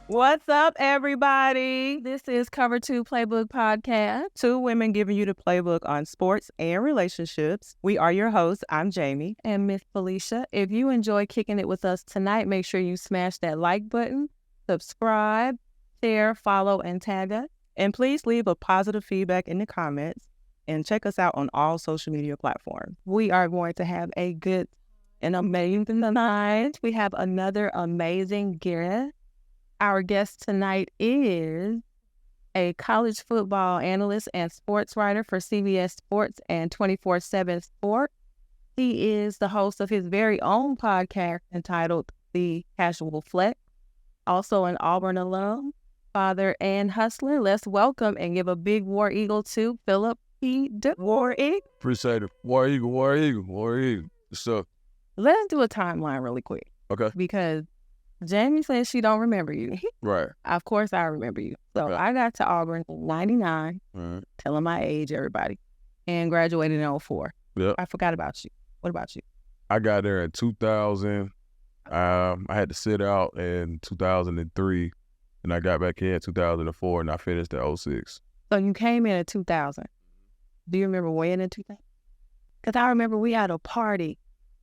What's up, everybody? This is Cover 2 Playbook Podcast. Two women giving you the playbook on sports and relationships. We are your hosts. I'm Jamie. And Miss Felicia. If you enjoy kicking it with us tonight, make sure you smash that like button, subscribe, share, follow, and tag us. And please leave a positive feedback in the comments and check us out on all social media platforms. We are going to have a good and amazing night. We have another amazing guest. Our guest tonight is a college football analyst and sports writer for CBS Sports and 24/7 Sports. He is the host of his very own podcast entitled The Casual Flex, also an Auburn alum, father, and hustler. Let's welcome and give a big War Eagle to Phillip Dukes. War Eagle. Appreciate it. War Eagle, War Eagle, War Eagle. So, let's do a timeline really quick. Okay. Because Jamie says she don't remember you. Right. Of course I remember you. So Okay. I got to Auburn in 99, telling my age, everybody, and graduated in 04. Yeah. I forgot about you. What about you? I got there in 2000. I had to sit out in 2003, and I got back in 2004, and I finished at 06. So you came in at 2000. Do you remember when in 2000? Because I remember we had a party,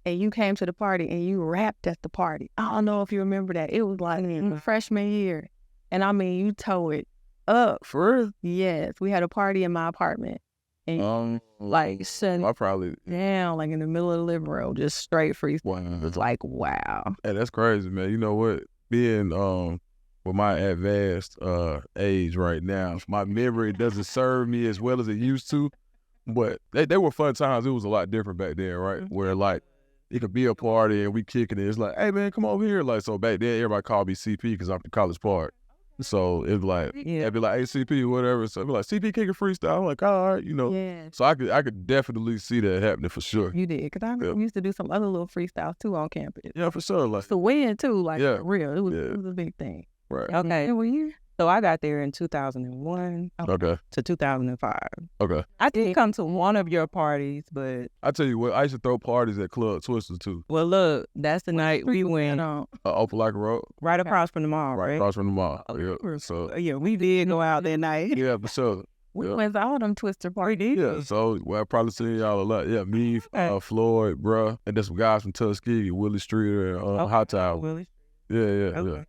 and you came to the party, and you rapped at the party. I don't know if you remember that. It was like freshman year. And I mean, you tore it up. For real? Yes. We had a party in my apartment. And shutting I probably. down, like in the middle of the living room, just straight freestyle. Wow. It was like, wow. Hey, that's crazy, man. You know what? Being with my advanced age right now, my memory doesn't serve me as well as it used to. But they were fun times. It was a lot different back then, right? Mm-hmm. Where like it could be a party and we kicking it. It's like, hey man, come over here. Like, so back then everybody called me CP because I'm from College Park. So it was like, Yeah. I'd be like, hey CP or whatever. So I'd be like, CP kicking freestyle. I'm like, all right, you know. Yeah. So I could definitely see that happening for sure. You did. Because I Yeah. used to do some other little freestyles too on campus. Yeah, for sure. Like, To win too, like Yeah. for real. It was Yeah. a big thing. right. Okay. Well, so I got there in 2001 Okay. to 2005. Okay. I did come to one of your parties, but I tell you what, I used to throw parties at Club Twister too. well, look, that's the night we went on Opelika Road, right across from the mall, right? across from the mall. Oh, Yeah. So Yeah, we did go out that night. yeah, for sure. We Yeah. went to all them Twister parties. Yeah, so I probably seen y'all a lot. Yeah, me, Floyd, bruh, and then some guys from Tuskegee, Willie Streeter, and Hot Tower. Willie. Yeah. Okay.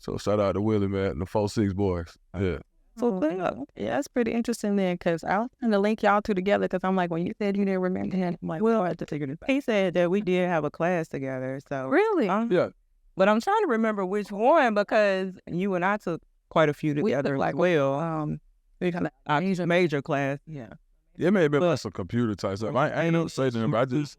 So shout out to Willie, man, and the 4-6 boys. Yeah. So yeah, that's pretty interesting then, because I was trying to link y'all two together, because I'm like, when you said you didn't remember him, I'm like, well, I have to figure this out. He said that we did have a class together, so. Really? Yeah. But I'm trying to remember which one, because you and I took quite a few together took like well. We kind of major class. Yeah. It may have been like some computer type stuff. I ain't never say to them, but I just,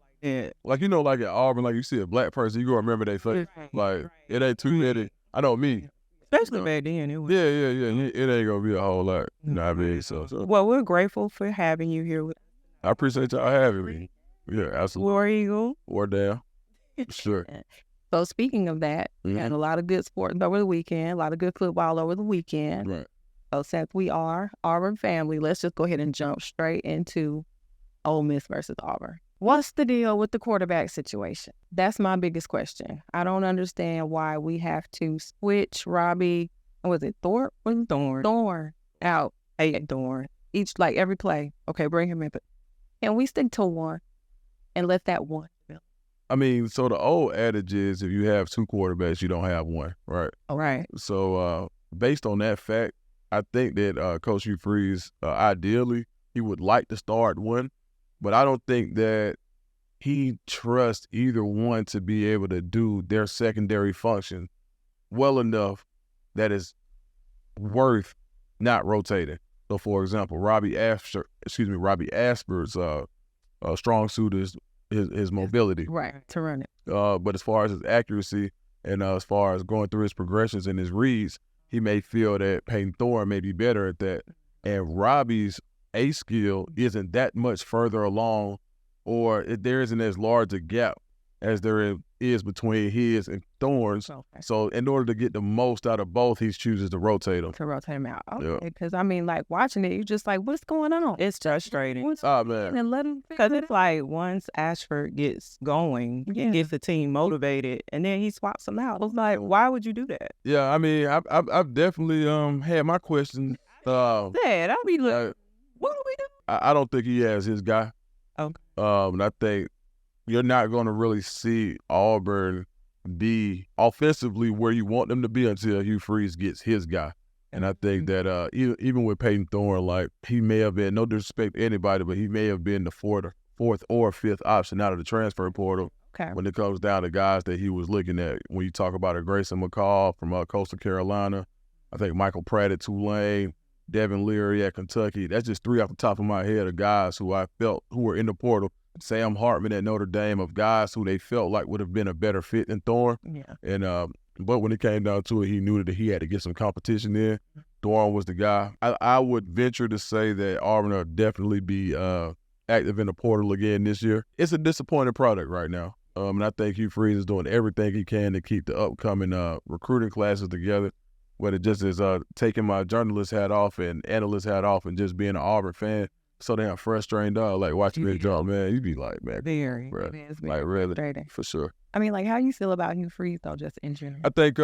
like, you know, like at Auburn, like you see a black person, you gonna remember their face. Like, it ain't too many. I know me. Especially back then. It was. Yeah. It ain't gonna be a whole lot. You know what I mean? So Well, we're grateful for having you here with I appreciate y'all having me. Yeah, absolutely. War Eagle. Or down. Sure. So speaking of that, we had a lot of good sports over the weekend, a lot of good football over the weekend. Right. So since we are Auburn family, let's just go ahead and jump straight into Ole Miss versus Auburn. What's the deal with the quarterback situation? That's my biggest question. I don't understand why we have to switch Robbie, was it Thorpe? Was it Thorne? Thorne out. Hey, Thorne. Each, like every play. Okay, bring him in. But can we stick to one and let that one develop? I mean, so the old adage is if you have two quarterbacks, you don't have one, right? All right. So based on that fact, I think that Coach Hugh Freeze, ideally, he would like to start one, but I don't think that he trusts either one to be able to do their secondary function well enough that is worth not rotating. So, for example, Robbie Asper's strong suit is his mobility. Right, to run it. But as far as his accuracy and as far as going through his progressions and his reads, he may feel that Peyton Thorne may be better at that. And Robbie's A skill isn't that much further along, or there isn't as large a gap as there is between his and Thorne's. Okay. So in order to get the most out of both, he chooses to rotate them. To rotate him out. Yeah. Okay. Because, I mean, like, watching it, you're just like, what's going on? It's frustrating. Man. And let him, because it's like once Ashford gets going, gets the team motivated, and then he swaps them out. It's like, why would you do that? Yeah, I mean, I've definitely had my questions. I'll be like, what do we do? I don't think he has his guy. Okay. And I think you're not going to really see Auburn be offensively where you want them to be until Hugh Freeze gets his guy. And I think that even with Peyton Thorne, like, he may have been, no disrespect to anybody, but he may have been the fourth or fifth option out of the transfer portal. Okay. When it comes down to guys that he was looking at. When you talk about a Grayson McCall from Coastal Carolina, I think Michael Pratt at Tulane, Devin Leary at Kentucky. That's just three off the top of my head of guys who I felt who were in the portal. Sam Hartman at Notre Dame, of guys who they felt like would have been a better fit than Thorne. Yeah. And but when it came down to it, he knew that he had to get some competition in. Thorne was the guy. I would venture to say that Auburn will definitely be active in the portal again this year. It's a disappointing product right now. And I think Hugh Freeze is doing everything he can to keep the upcoming recruiting classes together. Whether it just is taking my journalist hat off and analyst hat off and just being an Auburn fan, so damn frustrating, dog. Like, watching me jump, man, you be like, man, very, like, really, frustrating. For sure. I mean, like, how you feel about Hugh Freeze, though, just in general? I think,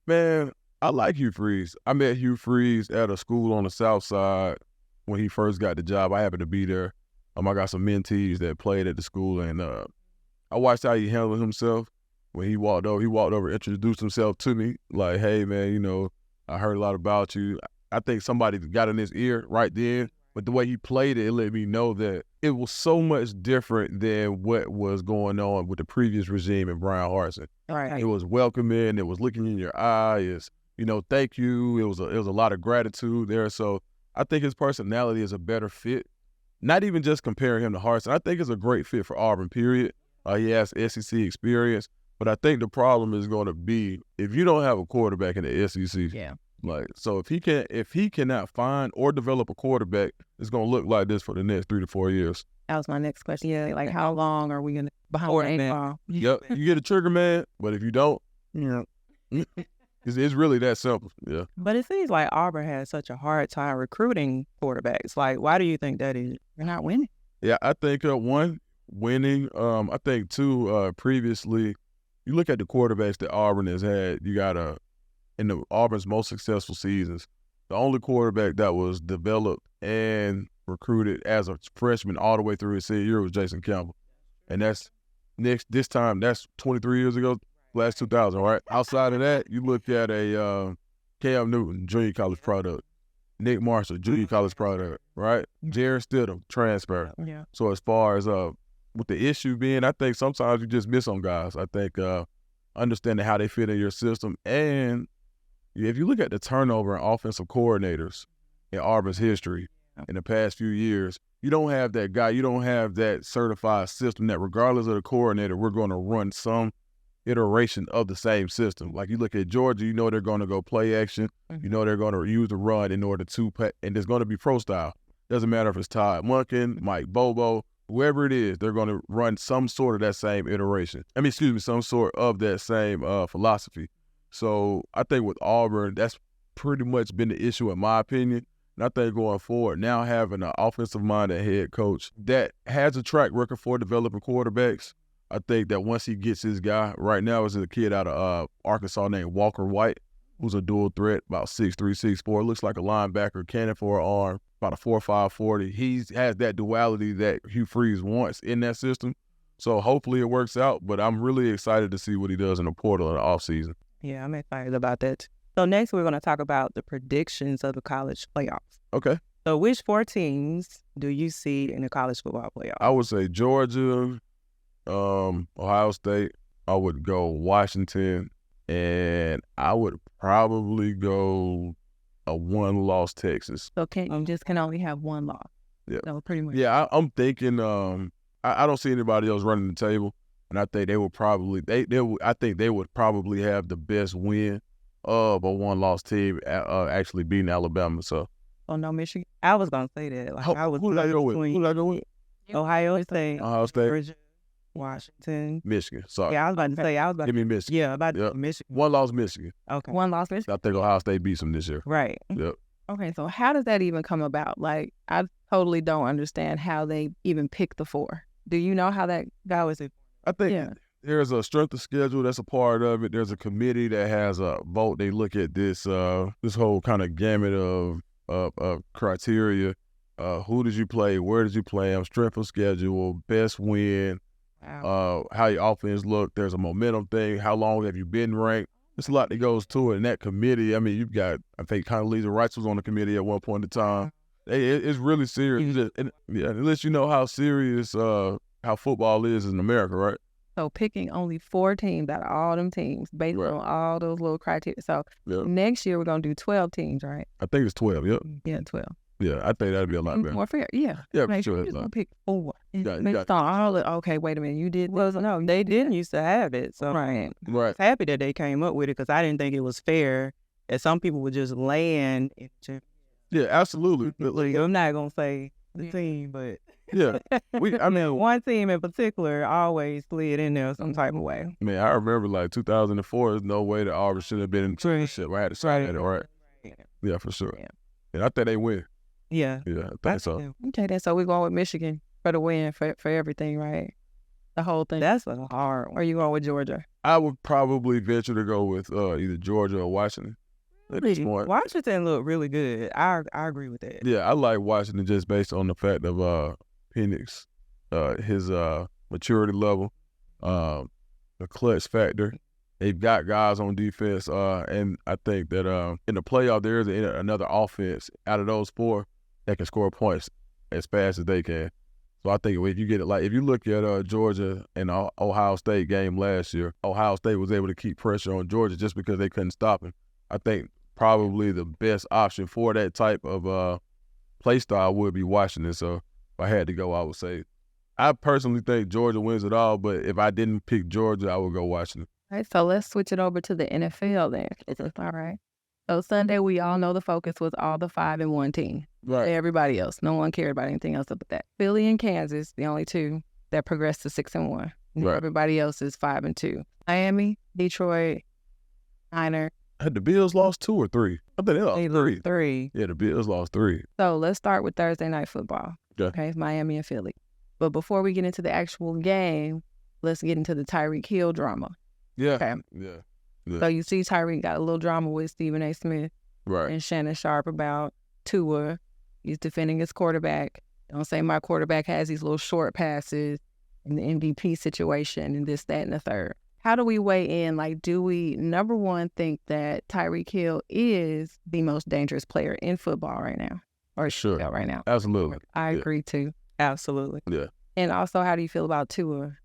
man, I like Hugh Freeze. I met Hugh Freeze at a school on the South Side when he first got the job. I happened to be there. I got some mentees that played at the school, and I watched how he handled himself. When he walked over, introduced himself to me, like, hey, man, you know, I heard a lot about you. I think somebody got in his ear right then, but the way he played it let me know that it was so much different than what was going on with the previous regime in Brian Harsin. Right. It was welcoming. It was looking in your eye. It's, you know, thank you. It was a lot of gratitude there. So I think his personality is a better fit. Not even just comparing him to Harsin. I think it's a great fit for Auburn, period. He has SEC experience. But I think the problem is going to be if you don't have a quarterback in the SEC. Yeah. Like, so if he cannot find or develop a quarterback, it's going to look like this for the next 3 to 4 years. That was my next question. Yeah, like, how long are we going to behind the eight ball? Yep, you get a trigger man, but if you don't, it's really that simple. Yeah. But it seems like Auburn has such a hard time recruiting quarterbacks. Like, why do you think that is? They're not winning. Yeah, I think one, winning. I think two, previously, you look at the quarterbacks that Auburn has had. You got in the Auburn's most successful seasons, the only quarterback that was developed and recruited as a freshman all the way through his senior year was Jason Campbell. And that's this time, that's 23 years ago, last 2000, right? Outside of that, you look at a Cam Newton, junior college product, Nick Marshall, junior college product, right? Jared Stidham, transfer. Yeah. So as far as with the issue being, I think sometimes you just miss on guys. I think understanding how they fit in your system. And if you look at the turnover in offensive coordinators in Auburn's history in the past few years, you don't have that guy. You don't have that certified system that regardless of the coordinator, we're going to run some iteration of the same system. Like, you look at Georgia, you know they're going to go play action. You know they're going to use the run in order to and it's going to be pro style. Doesn't matter if it's Todd Monken, Mike Bobo, whoever it is, they're going to run some sort of that same iteration. Some sort of that same philosophy. So I think with Auburn, that's pretty much been the issue in my opinion. And I think going forward, now having an offensive-minded head coach that has a track record for developing quarterbacks, I think that once he gets his guy, right now is a kid out of Arkansas named Walker White, who's a dual threat, about 6'3", 6'4", looks like a linebacker, cannon for an arm, about a 4.5 40. He has that duality that Hugh Freeze wants in that system. So hopefully it works out, but I'm really excited to see what he does in the portal in the offseason. Yeah, I'm excited about that. So next we're going to talk about the predictions of the college playoffs. Okay. So which 4 teams do you see in the college football playoffs? I would say Georgia, Ohio State. I would go Washington, and I would probably go a 1-loss Texas. So can only have 1 loss. Yeah. So pretty much. Yeah, I'm thinking I don't see anybody else running the table, and I think they would probably they would probably have the best win of a 1-loss team actually beating Alabama. So. Oh no, Michigan. I was gonna say that. Like, Who did I go with? Ohio State. Ohio State. Georgia. Washington. Michigan. Sorry. Yeah, I was about to say. Give me Michigan. Yeah, about Michigan. One loss Michigan. Okay. One loss Michigan. I think Ohio State beats them this year. Right. Yep. Okay, so how does that even come about? Like, I totally don't understand how they even pick the 4. Do you know how that goes? I think there's a strength of schedule that's a part of it. There's a committee that has a vote. They look at this whole kind of gamut of criteria. Who did you play? Where did you play them? Strength of schedule, best win, how your offense look. There's a momentum thing. How long have you been ranked? There's a lot that goes to it. And that committee, I mean, you've got, I think Condoleezza Rice was on the committee at one point in time. It's really serious. And it lets you know how serious how football is in America, right? So picking only 4 teams out of all them teams based on all those little criteria. So next year we're going to do 12 teams, right? I think it's 12, yep. Yeah, 12. Yeah, I think that'd be a lot better. More fair, yeah. Yeah, for Like, sure. You just gonna pick 4. Got Okay, wait a minute. You did? Well, no, they didn't used to have it. So right. I was happy that they came up with it because I didn't think it was fair that some people would just land. Yeah, absolutely. I'm not gonna say the team, but yeah, I mean, one team in particular always slid in there some type of way. Man, I remember like 2004. There's no way that Auburn should have been in the championship. I had to say that, right? Yeah, for sure. Yeah. And I think they win. Yeah. Yeah, I think so. Okay, then so we're going with Michigan for the win for everything, right? The whole thing. That's a hard one. Or you going with Georgia? I would probably venture to go with either Georgia or Washington. At this point. Washington looked really good. I agree with that. Yeah, I like Washington just based on the fact of Penix, his maturity level, the clutch factor. They've got guys on defense, and I think that in the playoff there is another offense out of those 4 that can score points as fast as they can. So I think if you get it, like if you look at Georgia and the Ohio State game last year, Ohio State was able to keep pressure on Georgia just because they couldn't stop him. I think probably the best option for that type of play style would be Washington. So if I had to go, I would say I personally think Georgia wins it all, but if I didn't pick Georgia, I would go Washington. All right, so let's switch it over to the NFL then. All right. So Sunday, we all know the focus was all the 5-1 team. Right. Everybody else. No one cared about anything else but that. Philly and Kansas, the only 2 that progressed to 6-1. Right. Everybody else is 5-2. Miami, Detroit, Niners. Had the Bills lost 2 or 3? I think they lost 3. Yeah, the Bills lost 3. So let's start with Thursday Night Football. Okay, Miami and Philly. But before we get into the actual game, let's get into the Tyreek Hill drama. Yeah. Okay. Yeah. So you see Tyreek got a little drama with Stephen A. Smith and Shannon Sharp about Tua. He's defending his quarterback. Don't say my quarterback has these little short passes in the MVP situation and this, that, and the third. How do we weigh in? Like, do we, number one, think that Tyreek Hill is the most dangerous player in football right now? Or sure. Right now? Absolutely. I agree too. Absolutely. Yeah. And also, how do you feel about Tua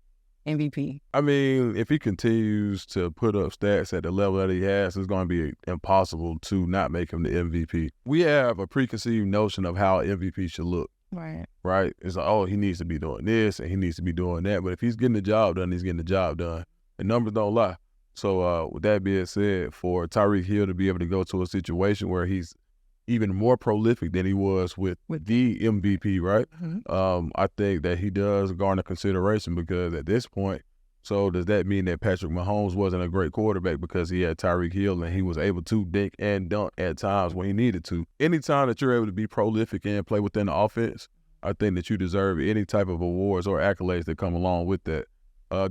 MVP? I mean, if he continues to put up stats at the level that he has, it's going to be impossible to not make him the MVP. We have a preconceived notion of how MVP should look. Right? It's like, oh, he needs to be doing this and he needs to be doing that. But if he's getting the job done, he's getting the job done. The numbers don't lie. So with that being said, for Tyreek Hill to be able to go to a situation where he's even more prolific than he was with the MVP, right? Mm-hmm. I think that he does garner consideration because at this point, so does that mean that Patrick Mahomes wasn't a great quarterback because he had Tyreek Hill and he was able to dink and dunk at times when he needed to? Anytime that you're able to be prolific and play within the offense, I think that you deserve any type of awards or accolades that come along with that.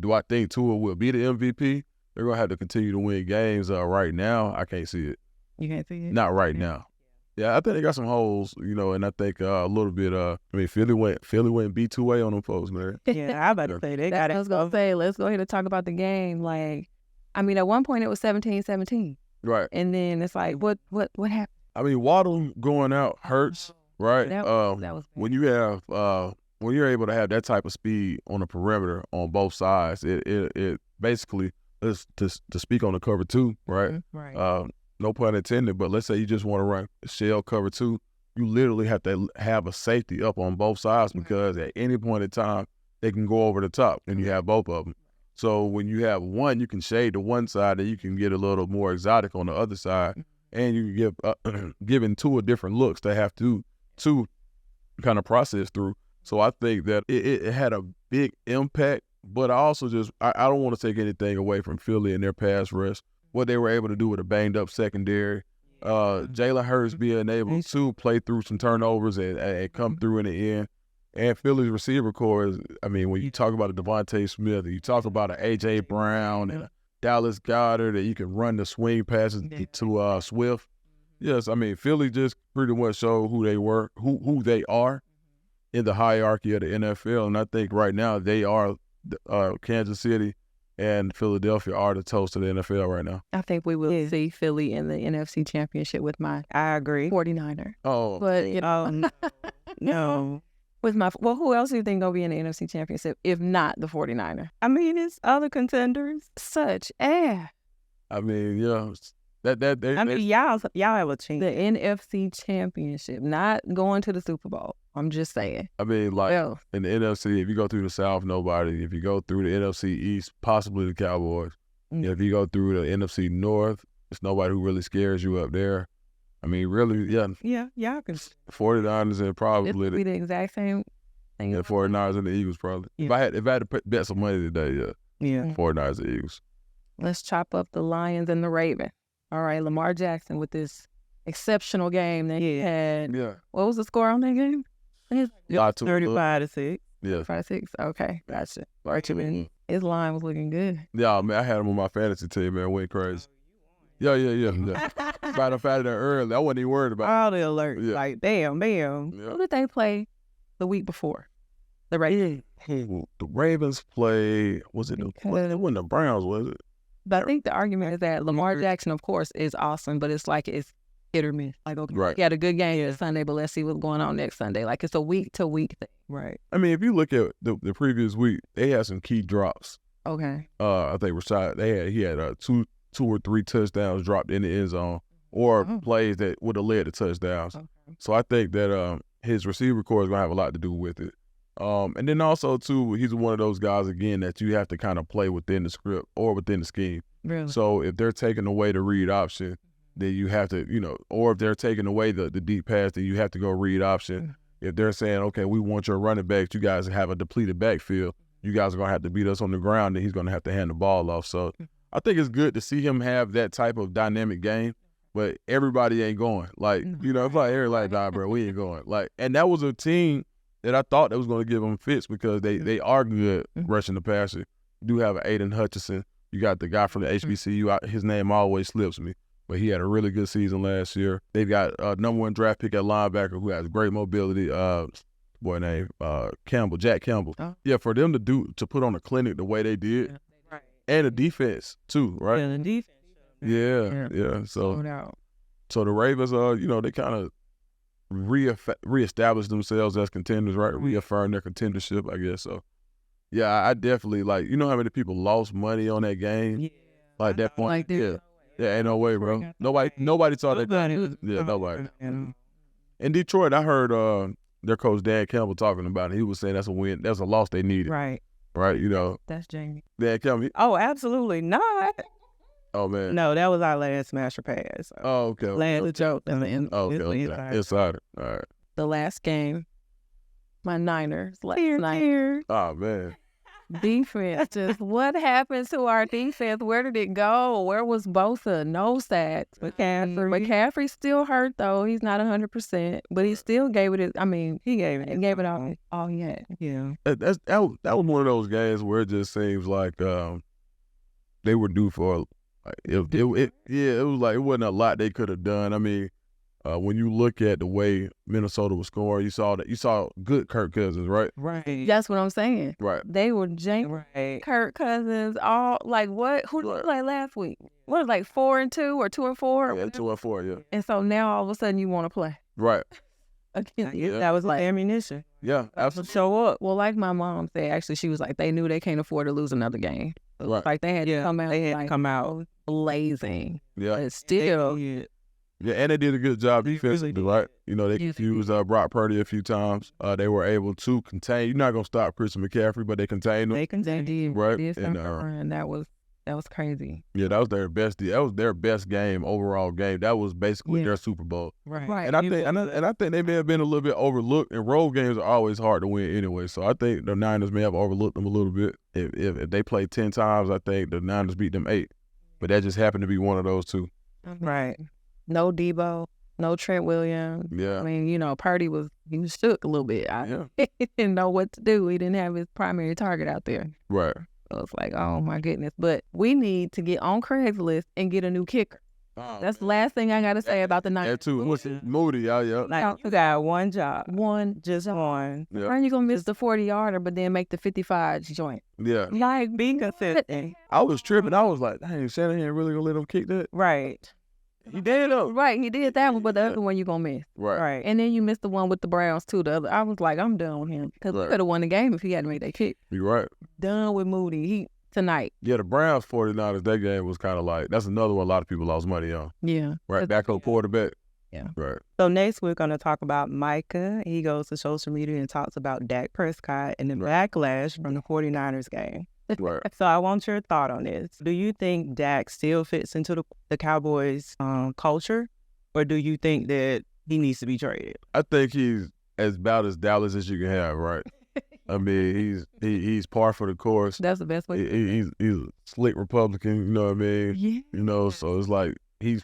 Do I think Tua will be the MVP? They're going to have to continue to win games. Right now, I can't see it. You can't see it? Not right now. Yeah, I think they got some holes, and I think a little bit. Philly went B2A on them folks, man. Yeah, I about to say they got it. I was gonna say, let's go ahead and talk about the game. Like, I mean, at one point it was 17-17, right? And then it's like, what happened? I mean, Waddle going out hurts, right? That was when you have when you're able to have that type of speed on the perimeter on both sides, it basically is to speak on the cover two, right? Mm-hmm. Right. No pun intended, but let's say you just want to run shell cover two, you literally have to have a safety up on both sides because at any point in time, they can go over the top and you have both of them. So when you have one, you can shade to one side and you can get a little more exotic on the other side, and you can giving Tua different looks they have to kind of process through. So I think that it had a big impact But I also I don't want to take anything away from Philly and their pass rush, what they were able to do with a banged-up secondary. Jalen Hurts being able to play through some turnovers and come through in the end. And Philly's receiver core is, I mean, when you talk about a Devontae Smith, and you talk about an A.J. Brown and a Dallas Goedert, that you can run the swing passes to Swift. Yes, I mean, Philly just pretty much showed who they were, who they are in the hierarchy of the NFL. And I think right now they are Kansas City and Philadelphia are the toast of the NFL right now. I think we will see Philly in the NFC Championship with my 49er. Oh. But, no. With who else do you think gonna be in the NFC Championship if not the 49er? I mean, it's other contenders. I mean, yeah. Y'all have a chance. The NFC Championship, not going to the Super Bowl. I'm just saying. I mean, in the NFC, if you go through the South, nobody. If you go through the NFC East, possibly the Cowboys. If you go through the NFC North, it's nobody who really scares you up there. I mean, really, yeah. Yeah, y'all can. 49ers and probably it'll be the exact same thing. Yeah, 49ers and the Eagles probably. Yeah. If I had to bet some money today, yeah. 49ers and Eagles. Let's chop up the Lions and the Ravens. All right, Lamar Jackson with this exceptional game that he had. Yeah. What was the score on that game? 35-6. Yeah. 5-6. Okay, gotcha. Right, his line was looking good. Yeah, man, I had him on my fantasy team, man. Went crazy. Yeah. About to find that early. I wasn't even worried about all the alerts. Yeah. Like, bam. Yeah. Who did they play the week before? The Ravens. The Ravens played, it wasn't the Browns, was it? But I think the argument is that Lamar Jackson, of course, is awesome, but it's like it's hit or miss. Like, okay, right. He had a good game this Sunday, but let's see what's going on next Sunday. Like, it's a week-to-week thing. Right. I mean, if you look at the previous week, they had some key drops. Okay. I think he had two or three touchdowns dropped in the end zone or plays that would have led to touchdowns. Okay. So I think that his receiver core is going to have a lot to do with it. And then also, too, he's one of those guys, again, that you have to kind of play within the script or within the scheme. Really? So if they're taking away the read option, then you have to, or if they're taking away the deep pass, then you have to go read option. Mm-hmm. If they're saying, okay, we want your running backs, you guys have a depleted backfield, you guys are going to have to beat us on the ground, and he's going to have to hand the ball off. So I think it's good to see him have that type of dynamic game, but everybody ain't going. Like, it's like everybody, nah, bro, we ain't going. Like, and that was a team that I thought that was going to give them fits because they are good rushing the passer. You do have an Aiden Hutchinson. You got the guy from the HBCU. His name always slips me, but he had a really good season last year. They've got a number 1 draft pick at linebacker who has great mobility. Jack Campbell. Oh. Yeah, for them to put on a clinic the way they did, right. And the defense too, right? Yeah, the defense. Yeah. So the Ravens, they kind of reestablish themselves as contenders, right? Reaffirm their contendership, I guess. So, yeah, I definitely how many people lost money on that game? Yeah. Like that point. Yeah, ain't no way, bro. Nobody saw that. Yeah, nobody. In Detroit, I heard their coach Dan Campbell talking about it. He was saying that's a win. That's a loss they needed. Right. That's Jamie. Dan Campbell. Oh, absolutely not. Oh, man. No, that was our last smasher pass. So. Oh, okay. Last joke. Okay. Insider. All right. The last game, my Niners last night. Oh, man. Defense. Just what happened to our defense? Where did it go? Where was Bosa? No sacks. McCaffrey's still hurt, though. He's not 100%, but he still gave it. He gave it all he had. Yeah. That was one of those games where it just seems like they were due for. It was like it wasn't a lot they could have done. I mean, when you look at the way Minnesota was scoring, you saw good Kirk Cousins, right? Right. That's what I'm saying. Right. They were jank Kirk Cousins all like what? Who did they play last week? What was 4-2 or 2-4? Yeah, 2-4. Yeah. And so now all of a sudden you want to play. Right. Again, that was like ammunition. Yeah, absolutely. Show up. Well, like my mom said, actually, she was like, they knew they can't afford to lose another game. Right. Like they had to come out. They had to come out blazing. Yeah. But still. Yeah, and they did a good job defensively, right? They confused Brock Purdy a few times. They were able to contain. You're not going to stop Christian McCaffrey, but they contained him. They contained him. Right. And that was That was crazy. Yeah, that was their best. That was their best game, overall game. That was basically their Super Bowl. Right. And I think they may have been a little bit overlooked. And road games are always hard to win anyway. So I think the Niners may have overlooked them a little bit. If they played 10 times, I think the Niners beat them 8. But that just happened to be one of those 2. Right. No Debo, no Trent Williams. Yeah. I mean, Purdy was shook a little bit. He didn't know what to do. He didn't have his primary target out there. Right. So it's like, oh my goodness. But we need to get on Craigslist and get a new kicker. That's the last thing I got to say about the Niners. That too. What's it? Moody, yeah. Like, you got one job. Just one. Yeah. When you going to miss the 40-yarder, but then make the 55 joint? Yeah. Like, be consistent. I was tripping. I was like, dang, Shanahan really going to let him kick that? Right. He did though. Right, he did that one, but the other one you going to miss. Right. And then you missed the one with the Browns too. The other, I was like, I'm done with him. Because he could have won the game if he hadn't made that kick. You're right. Done with Moody. Tonight. Yeah, the Browns 49ers, that game was kind of like, that's another one a lot of people lost money on. Yeah. Right, backup quarterback. Yeah. Right. So next we're going to talk about Micah. He goes to social media and talks about Dak Prescott and the backlash from the 49ers game. Right. So I want your thought on this. Do you think Dak still fits into the Cowboys culture, or do you think that he needs to be traded? I think he's about as Dallas as you can have, right? I mean, he's par for the course. That's the best way. He's a slick Republican, you know what I mean? Yeah. So it's like he's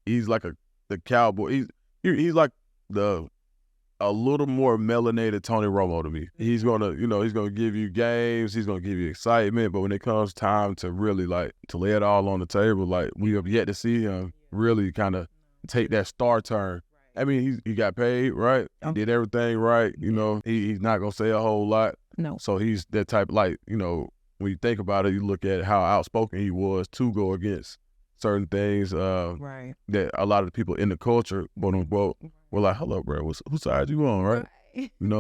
like the Cowboy. He's like a little more melanated Tony Romo to me. He's gonna give you games, he's gonna give you excitement, but when it comes time to really to lay it all on the table, we have yet to see him really kind of take that star turn. I mean, he got paid, right? He did everything right. He's not going to say a whole lot. No. So he's that type, when you think about it, you look at how outspoken he was to go against certain things right. that a lot of the people in the culture, quote unquote, were like, hello, bro, whose side you on, right?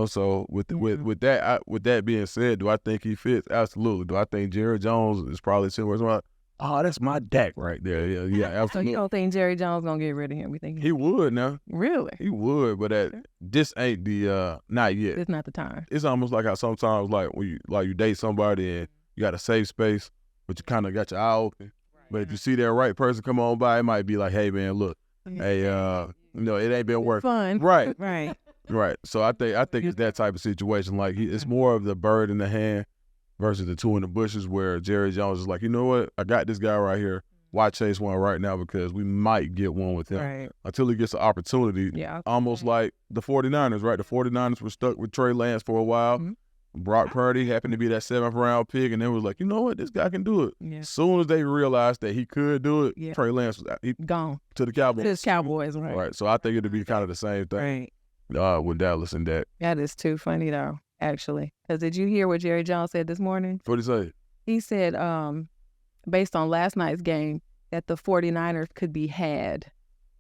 So with that being said, do I think he fits? Absolutely. Do I think Jerry Jones is probably similar? Oh, that's my Dak right there. Yeah, absolutely. So you don't think Jerry Jones gonna get rid of him? You think he would now? Really? He would, but this ain't the not yet. It's not the time. It's almost like how sometimes when you date somebody and you got a safe space, but you kind of got your eye open. But if you see that right person come on by, it might be like, hey man, look, hey, it ain't been working. Fun. Right. Right. Right. So I think it's that type of situation. It's more of the bird in the hand versus the two in the bushes, where Jerry Jones is like, you know what? I got this guy right here. Why chase one right now? Because we might get one with him until he gets an opportunity. Yeah. Almost like the 49ers, right? The 49ers were stuck with Trey Lance for a while. Mm-hmm. Brock Purdy happened to be that 7th round pick, and they was like, you know what? This guy can do it. Yeah. As soon as they realized that he could do it, Trey Lance was gone to the Cowboys. To the Cowboys, right? Right. So I think it'd be kind of the same thing with Dallas and Dak. That is too funny though. Actually, because did you hear what Jerry Jones said this morning? What did he say? He said, based on last night's game, that the 49ers could be had.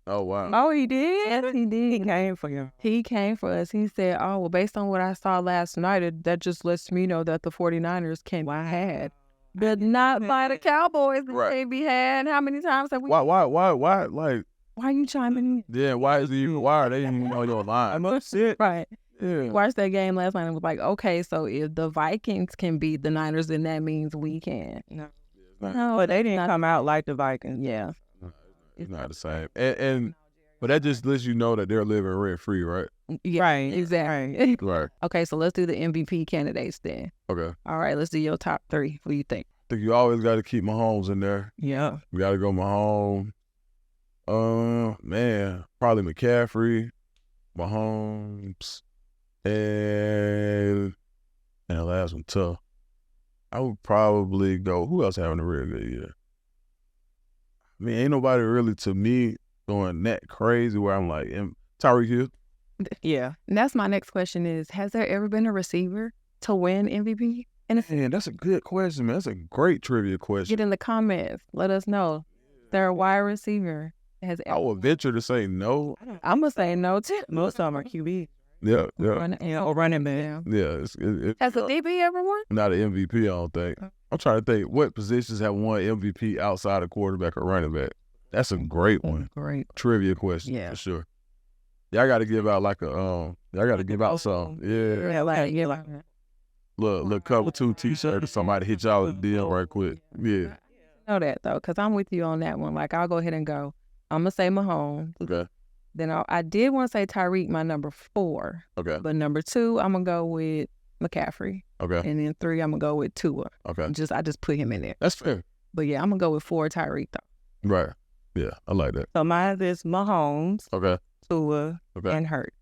Oh, wow. Oh, he did? Yes, he did. He came for you. He came for us. He said, oh, well, based on what I saw last night, that just lets me know that the 49ers can be had. But not by the Cowboys. They can't be had. How many times have we... Why, why are you chiming in? Yeah, why are they even on your line? I must sit. Right. Yeah. Watched that game last night and was like, okay, so if the Vikings can beat the Niners, then that means we can. No, but they didn't come out like the Vikings. Yeah. It's not the same. But that just lets you know that they're living rent free, right? Yeah, right. Exactly. Right. Okay, so let's do the MVP candidates then. Okay. All right, let's do your top 3. What do you think? I think you always got to keep Mahomes in there. Yeah. We got to go Mahomes. Probably McCaffrey, Mahomes. And the last one, tough. I would probably go, who else having a real good year? I mean, ain't nobody really, to me, going that crazy where I'm like, Tyreek Hill. Yeah. And that's my next question is, has there ever been a receiver to win MVP? Man, that's a good question, man. That's a great trivia question. Get in the comments. Let us know. Is there a wide receiver? I would venture to say no. I'm going to say no, too. Most of them are QB. Yeah. Or running back. Yeah. Has the DB ever won? Not an MVP, I don't think. I'm trying to think what positions have won MVP outside of quarterback or running back. That's a great one. Great trivia question, for sure. Y'all got to give out y'all got to give out some. Yeah. Like Look, cover 2 t-shirt or somebody hit y'all with the deal right quick. Yeah. know that though, because I'm with you on that one. Like, I'll go ahead and go. I'm gonna say Mahomes. Okay. Then I did want to say Tyreek, my number 4. Okay. But number 2, I'm gonna go with McCaffrey. Okay. And then 3, I'm gonna go with Tua. Okay. I just put him in there. That's fair. But yeah, I'm gonna go with 4 Tyreek though. Right. Yeah, I like that. So mine is Mahomes, Okay. Tua, Okay. and Hurt.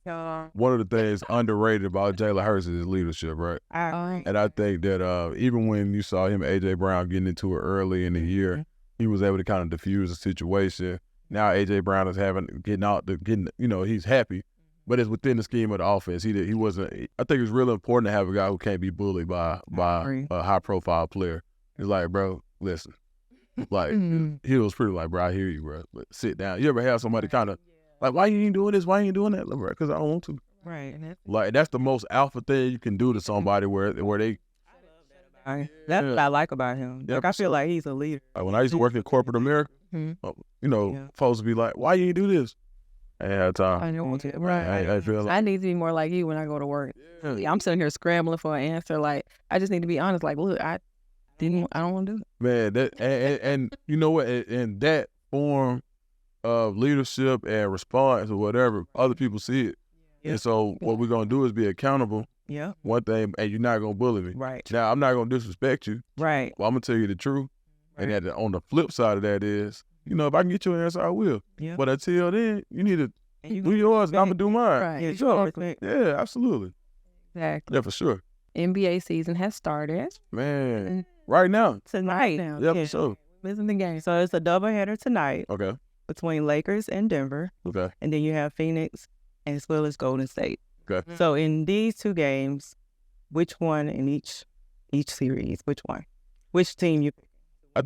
One of the things underrated about Jalen Hurts is his leadership, right? And I think that even when you saw him, A.J. Brown, getting into it early in the year, he was able to kind of diffuse the situation. Now A.J. Brown is he's happy, but it's within the scheme of the offense. He wasn't. I think it's really important to have a guy who can't be bullied by a high profile player. It's like, bro, listen, like he was pretty like, bro, I hear you, bro, but sit down. You ever have somebody kind of like, why you ain't doing this? Why you ain't doing that? Like, bro, because I don't want to. Right. Like that's the most alpha thing you can do to somebody where they. That's what I like about him. Like, I feel like he's a leader. Like when I used to work in corporate America, folks would be like, why you ain't do this? I ain't had time. I don't want to. Right. I feel like I need to be more like you when I go to work. Yeah. I'm sitting here scrambling for an answer. Like, I just need to be honest. Like, look, I don't want to do it. Man, that and you know what? In that form of leadership and response or whatever, other people see it. Yeah. And so what we're gonna do is be accountable. Yeah. One thing, and you're not gonna bully me. Right. Now I'm not gonna disrespect you. Right. Well, I'm gonna tell you the truth. Right. And on the flip side of that is, if I can get your answer, I will. Yeah. But until then, you need to do yours, and I'm gonna do mine. Right. Yeah, sure. Yeah, absolutely. Exactly. Yeah, for sure. NBA season has started. Man, right now. Tonight. Yeah, for sure. Missing the game. So it's a doubleheader tonight. Okay. Between Lakers and Denver. Okay. And then you have Phoenix as well as Golden State. Okay. So in these 2 games, which one in each series? Which one? Which team you pick? I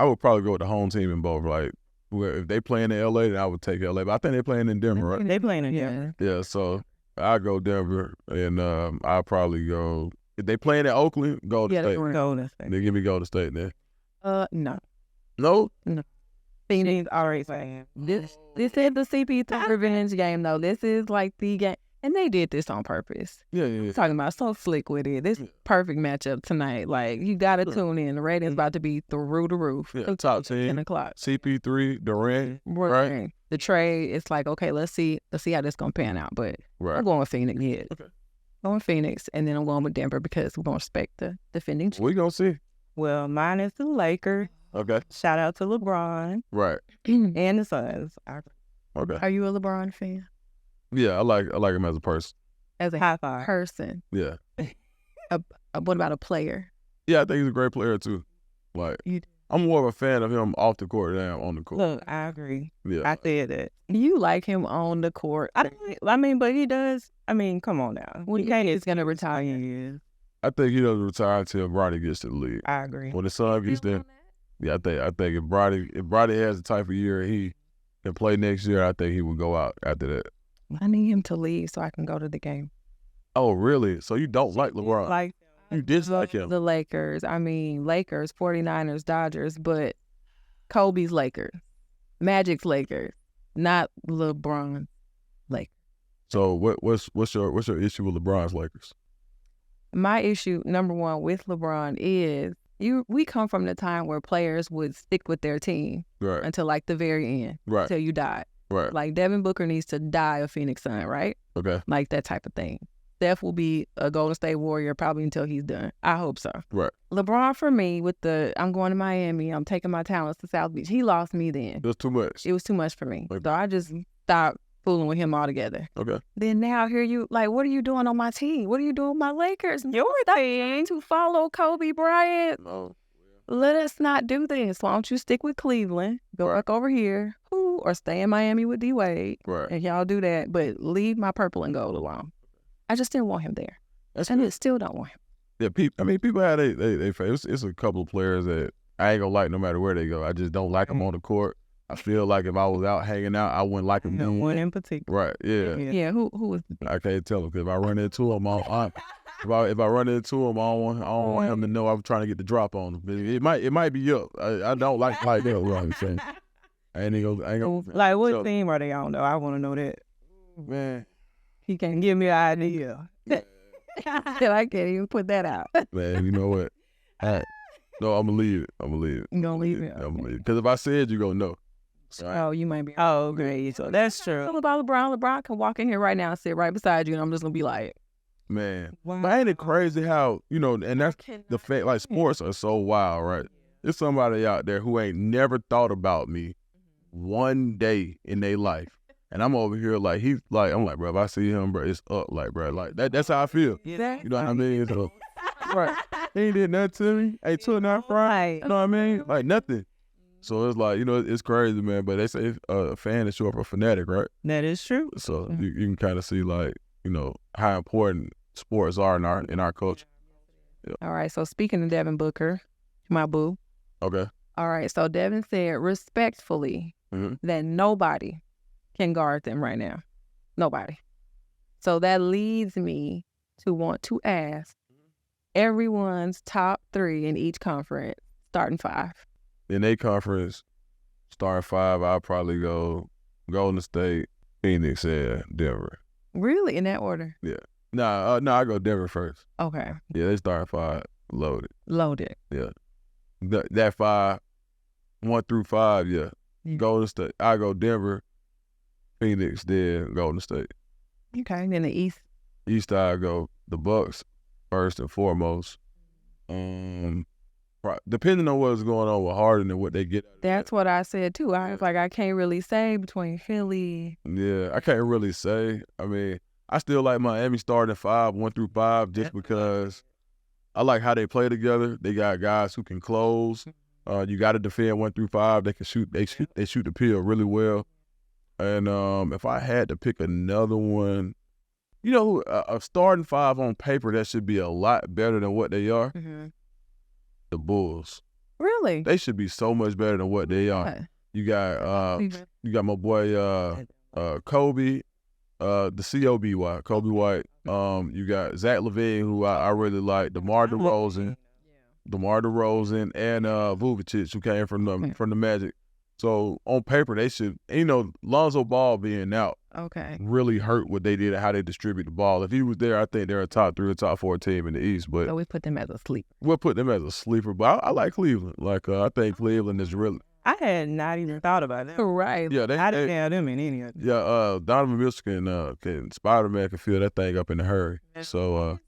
would probably go with the home team in both. Like, if they playing in LA, then I would take LA. But I think they're playing in Denver, right? They playing in Denver. Yeah, so I go Denver, and I'll probably go. If they playing in Oakland, Golden State. Golden State. They give me Golden State there. No. No? No. Phoenix already saying this is the CP3 revenge game though. This is like the game, and they did this on purpose. Yeah. I'm talking about so slick with it. This perfect matchup tonight. Like, you gotta tune in. The ratings about to be through the roof. Yeah, top 10. 10 o'clock. CP3, Durant, right? The trade, it's like, okay, let's see how this gonna pan out. But I'm going with Phoenix. Yeah. Okay. I'm going Phoenix, and then I'm going with Denver because we're gonna respect the defending. We gonna see. Well, mine is the Lakers. Okay. Shout out to LeBron. Right. And the Suns. Okay. Are you a LeBron fan? Yeah, I like him as a person. As a high five person. Yeah. What about a player? Yeah, I think he's a great player too. Like, I'm more of a fan of him off the court than on the court. Look, I agree. Yeah. I said that. You like him on the court. But he does. I mean, come on now. He is going to retire. He is. I think he doesn't retire until Bronny gets to the league. I agree. When the son gets there. Yeah, I think if Bronny has the type of year he can play next year, I think he would go out after that. I need him to leave so I can go to the game. Oh, really? So you don't like LeBron? You dislike him? The Lakers. I mean, Lakers, 49ers, Dodgers, but Kobe's Lakers. Magic's Lakers, not LeBron Lakers. So what's your issue with LeBron's Lakers? My issue, number one, with LeBron is we come from the time where players would stick with their team until like the very end, until you died. Right. Like Devin Booker needs to die a Phoenix Sun, right? Okay. Like that type of thing. Steph will be a Golden State Warrior probably until he's done. I hope so. Right. LeBron, for me, with I'm going to Miami, I'm taking my talents to South Beach. He lost me then. It was too much. It was too much for me. Okay. So I just stopped fooling with him altogether. Okay. Then now here you, like, what are you doing on my team? What are you doing with my Lakers? Your thing to follow Kobe Bryant. No. Let us not do this. Why don't you stick with Cleveland, go back over here, or stay in Miami with D Wade, and y'all do that. But leave my purple and gold alone. I just didn't want him there. I still don't want him. Yeah, people have they it's a couple of players that I ain't gonna like no matter where they go. I just don't like them on the court. I feel like if I was out hanging out, I wouldn't like them. No one in particular. Right? Yeah. Yeah. Who was? I can't tell them because if I run into him, if I run into him, I don't want him to know I'm trying to get the drop on him. It might be up. I don't like that. You know what I'm saying? I ain't gonna. Like, what team are they on though? I want to know that. Man, he can't give me an idea. I can't even put that out. Man, you know what? No, I'm gonna leave it. You gonna leave it? I'm gonna Okay. leave it. Because if I said, you gonna know. Right. Oh, you might be. Oh, okay. So that's true. What about LeBron? LeBron can walk in here right now and sit right beside you, and I'm just gonna be like, Man, wow. but ain't it crazy how, and that's the fact, like, sports are so wild, right? There's somebody out there who ain't never thought about me one day in their life. And I'm over here like, I'm like, bro, if I see him, bro, it's up, like, bro, like, that's how I feel. You know what I mean? So, right. He ain't did nothing to me. Ain't took nothing from me. You know what I mean? Like, nothing. So it's like, it's crazy, man. But they say a fan is short for fanatic, right? That is true. So you can kind of see, like, how important sports are in our culture. Yeah. All right. So speaking of Devin Booker, my boo. Okay. All right. So Devin said respectfully that nobody can guard them right now. Nobody. So that leads me to want to ask everyone's top 3 in each conference, starting 5. In a conference, starting 5, I'll probably go Golden State, Phoenix, and Denver. Really? In that order? Yeah. No, I go Denver first. Okay. Yeah, they start 5 loaded. Loaded. Yeah. That 5, 1 through 5, yeah. Golden State. I go Denver, Phoenix, then Golden State. Okay. And then the East. East, I go the Bucks first and foremost. Depending on what's going on with Harden and what they get. That's what I said too. I was like, I can't really say between Philly. Yeah, I can't really say. I mean, I still like Miami starting 5, 1 through 5, just because I like how they play together. They got guys who can close. You got to defend 1 through 5. They can shoot. They shoot the pill really well. And if I had to pick another one, a starting 5 on paper that should be a lot better than what they are. The Bulls. Really? They should be so much better than what they are. You got my boy Kobe, the COBY, Kobe White. You got Zach LaVine, who I really like. DeMar DeRozan, and Vucevic, who came from the Magic. So on paper they should, Lonzo Ball being out really hurt what they did and how they distribute the ball. If he was there, I think they're a top 3 or top 4 team in the East. But so we put them as a sleeper. We'll put them as a sleeper. But I like Cleveland. Like I think Cleveland is really. I had not even thought about that. Right. Yeah, I didn't have them in any of them. Yeah, Donovan Mitchell can Spider-Man can feel that thing up in a hurry. So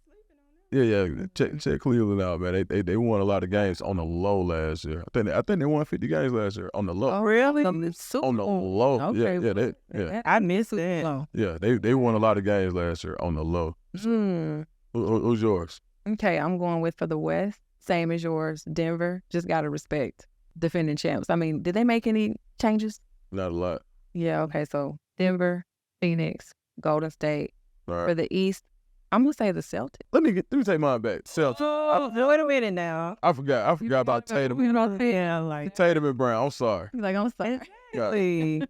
check Cleveland out, man. They won a lot of games on the low last year. I think they won 50 games last year on the low. Oh, really? On the low. Okay. Yeah. I missed it. Low. Yeah, they won a lot of games last year on the low. Who's yours? Okay, I'm going with for the West. Same as yours. Denver. Just gotta respect defending champs. I mean, did they make any changes? Not a lot. Yeah. Okay. So Denver, Phoenix, Golden State. Right. For the East, I'm gonna say the Celtics. Let me take mine back. Celtics. Wait a minute now. I forgot about Tatum. Tatum and Brown. I'm sorry. I'm sorry.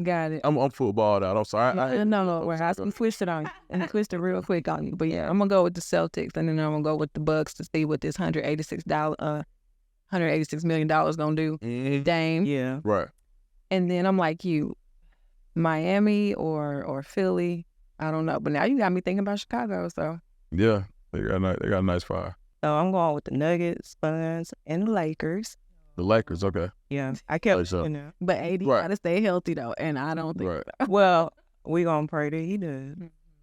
Got it. I'm footballed out. I'm sorry. No. I switched it on you. And I switched it real quick on you. But yeah, I'm gonna go with the Celtics, and then I'm gonna go with the Bucks to see what this $186 million gonna do. Dame. Yeah. Right. And then I'm like you, Miami or Philly. I don't know, but now you got me thinking about Chicago. So yeah, they got a nice 5. So I'm going with the Nuggets, Suns, and the Lakers. The Lakers, okay. Yeah, I kept saying but AD gotta stay healthy though, and I don't think. Right. So. Well, we gonna pray that he does.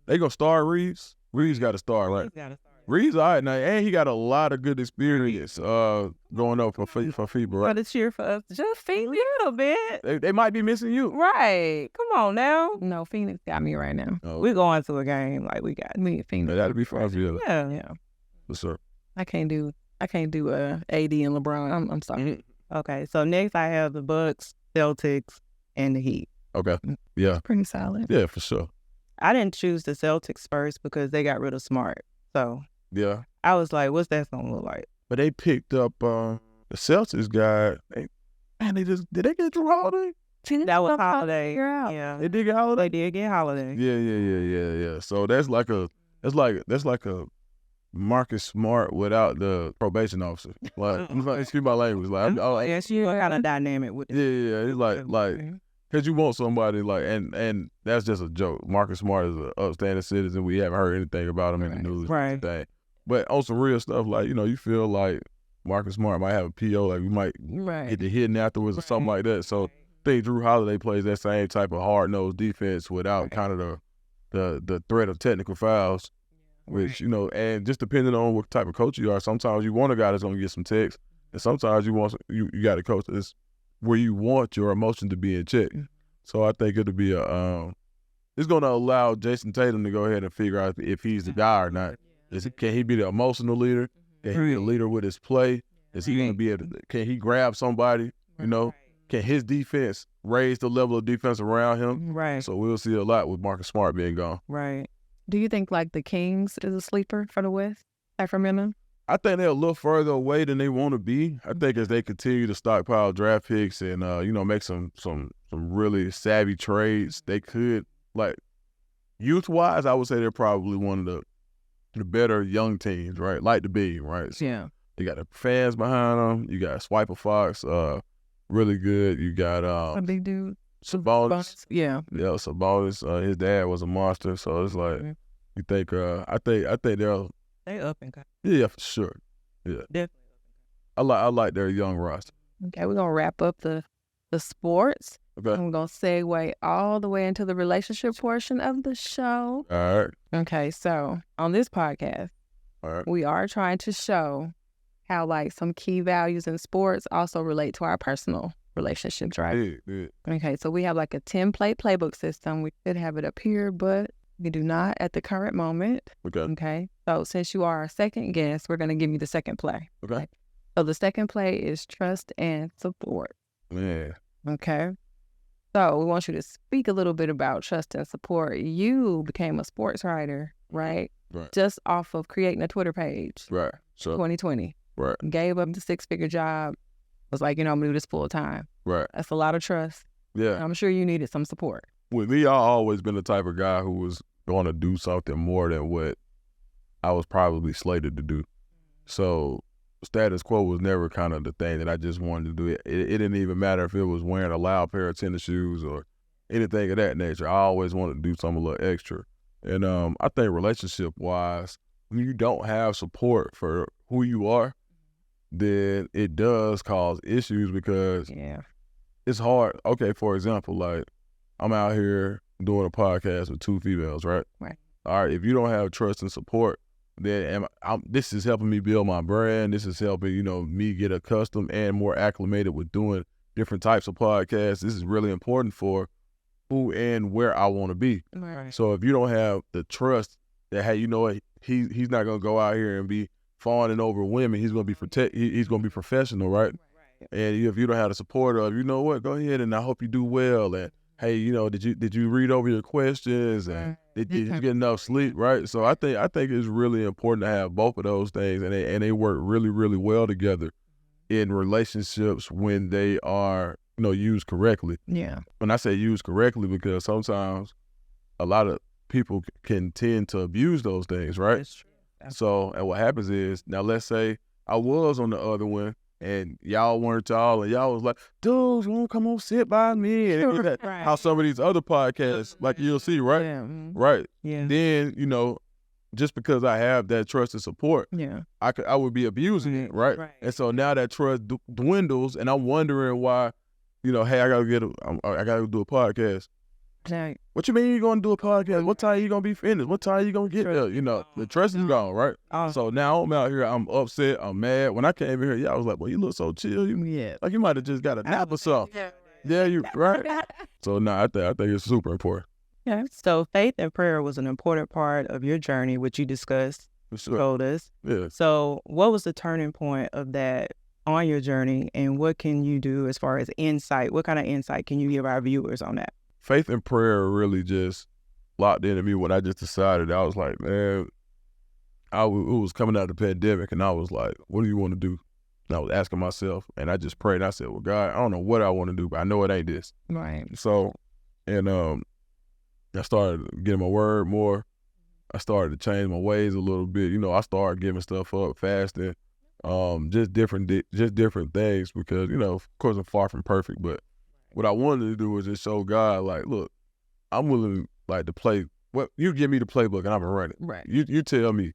They gonna start Reeves. Reeves got to start, right? Reeves, all right now, and he got a lot of good experience going up for FIBA, right? Gotta cheer for us, just Phoenix a little bit. They might be missing you, right? Come on now. No, Phoenix got me right now. Oh. We're going to a game like we got me. Phoenix. That'd be fun for you. Yeah. Yes, sir. I can't do AD and LeBron. I'm sorry. Okay, so next I have the Bucks, Celtics, and the Heat. Okay. Yeah. Pretty solid. Yeah, for sure. I didn't choose the Celtics first because they got rid of Smart. So yeah, I was like, what's that gonna look like? But they picked up the Celtics guy. Did they get Drew Holiday? That was Holiday. Yeah. They did get Holiday? They did get Holiday. Yeah. So that's like a Marcus Smart without the probation officer. Like, excuse my language. Like, yes, you kind of dynamic with it. Yeah. It's like, because you want somebody like, and that's just a joke. Marcus Smart is an upstanding citizen. We haven't heard anything about him in the news. Right. But on some real stuff, like, you feel like Marcus Smart might have a PO, like we might get the hitting afterwards or something like that. So I think Drew Holiday plays that same type of hard-nosed defense without kind of the threat of technical fouls, which, you know, and just depending on what type of coach you are, sometimes you want a guy that's going to get some ticks, and sometimes you got a coach that's where you want your emotion to be in check. So I think it'll be it's going to allow Jason Tatum to go ahead and figure out if he's the guy or not. Can he be the emotional leader? Can he be a leader with his play? Is he going to be can he grab somebody? You know, can his defense raise the level of defense around him? Right. So we'll see a lot with Marcus Smart being gone. Right. Do you think like the Kings is a sleeper for the West, Sacramento? I think they're a little further away than they want to be. I think as they continue to stockpile draft picks and you know, make some really savvy trades, they could, like, youth-wise, I would say they're probably one of the better young teams, right? Like to be, right? So Yeah. you got the fans behind them. You got Swiper Fox, really good. You got A big dude. Sabonis. Yeah. Yeah, Sabonis. His dad was a monster, so it's like you think. I think they'll. They up and coming. Yeah, for sure. Yeah, Definitely. I like their young roster. Okay, we're gonna wrap up the sports. Okay. I'm gonna segue all the way into the relationship portion of the show. All right. Okay, so on this podcast, All right. we are trying to show how like some key values in sports also relate to our personal relationships, right? Yeah. Okay, so we have like a 10-play playbook system. We should have it up here, but we do not at the current moment. Okay. Okay, so since you are our second guest, we're going to give you the second play. Okay. So the second play is trust and support. Man. Okay, so we want you to speak a little bit about trust and support. You became a sports writer, right? Right. Just off of creating a Twitter page. Right. So. 2020. Right. Gave up the 6-figure job. Was like, you know, I'm going to do this full time. Right. That's a lot of trust. Yeah. I'm sure you needed some support. With me, I've always been the type of guy who was going to do something more than what I was probably slated to do. So status quo was never kind of the thing that I just wanted to do. It didn't even matter if it was wearing a loud pair of tennis shoes or anything of that nature. I always wanted to do something a little extra. And I think relationship-wise, when you don't have support for who you are, then it does cause issues because it's hard. Okay, for example, like I'm out here doing a podcast with 2 females, right? Right. All right, if you don't have trust and support, then this is helping me build my brand. This is helping, you know, me get accustomed and more acclimated with doing different types of podcasts. This is really important for who and where I want to be. Right. So if you don't have the trust that, hey, you know what, he's not gonna go out here and be fawning over women. He's gonna be he's gonna be professional, right? And if you don't have the support of, you know what, go ahead and I hope you do well. And hey, you know, did you read over your questions and did you get enough sleep, right? So I think it's really important to have both of those things, and they work really, really well together in relationships when they are, you know, used correctly. Yeah. When I say used correctly, because sometimes a lot of people can tend to abuse those things, right? That's true. So, and what happens is, now let's say I was on the other one and y'all weren't y'all, and y'all was like, dude, you want to come on sit by me? And Right. how some of these other podcasts, like you'll see, right? Yeah. Right. Yeah. Then, you know, just because I have that trust and support, I would be abusing it, right? And so now that trust dwindles, and I'm wondering why, you know, hey, I gotta do a podcast. Right. What you mean you gonna do a podcast? What time you gonna be finished? What time you gonna get there? You know, the trust is gone, right? So now I'm out here, I'm upset, I'm mad. When I came in here, y'all was like, well, you look so chill. Like you might have just got a nap or something. Yeah, you right. So no, I think it's super important. Yeah. So faith and prayer was an important part of your journey, which you discussed, told us. Yeah. So what was the turning point of that on your journey, and what can you do as far as insight? What kind of insight can you give our viewers on that? Faith and prayer really just locked into me when I just decided. I was like, man, it was coming out of the pandemic, and I was like, what do you want to do? And I was asking myself, and I just prayed. And I said, well, God, I don't know what I want to do, but I know it ain't this. Right. So, and I started getting my word more. I started to change my ways a little bit. You know, I started giving stuff up, fasting, just different things because, you know, of course I'm far from perfect, but what I wanted to do was just show God, like, look, I'm willing, like, to play. What you give me the playbook and I'm gonna run it. Right. You tell me,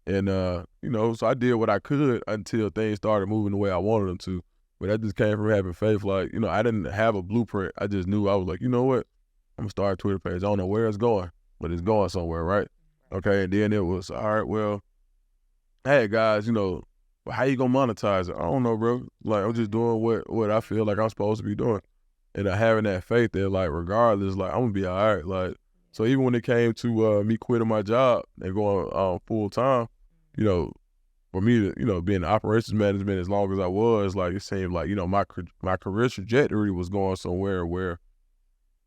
And, so I did what I could until things started moving the way I wanted them to. But that just came from having faith. Like, I didn't have a blueprint. I just knew I was like, you know what? I'm going to start a Twitter page. I don't know where it's going, but it's going somewhere, right? Okay, and then it was, all right, well, hey, guys, how you going to monetize it? I don't know, bro. Like, I'm just doing what I feel like I'm supposed to be doing. And having that faith that, like, regardless, like, I'm going to be all right. Like, so even when it came to me quitting my job and going full time, for me to, be in operations management as long as I was, like, it seemed like, my career trajectory was going somewhere where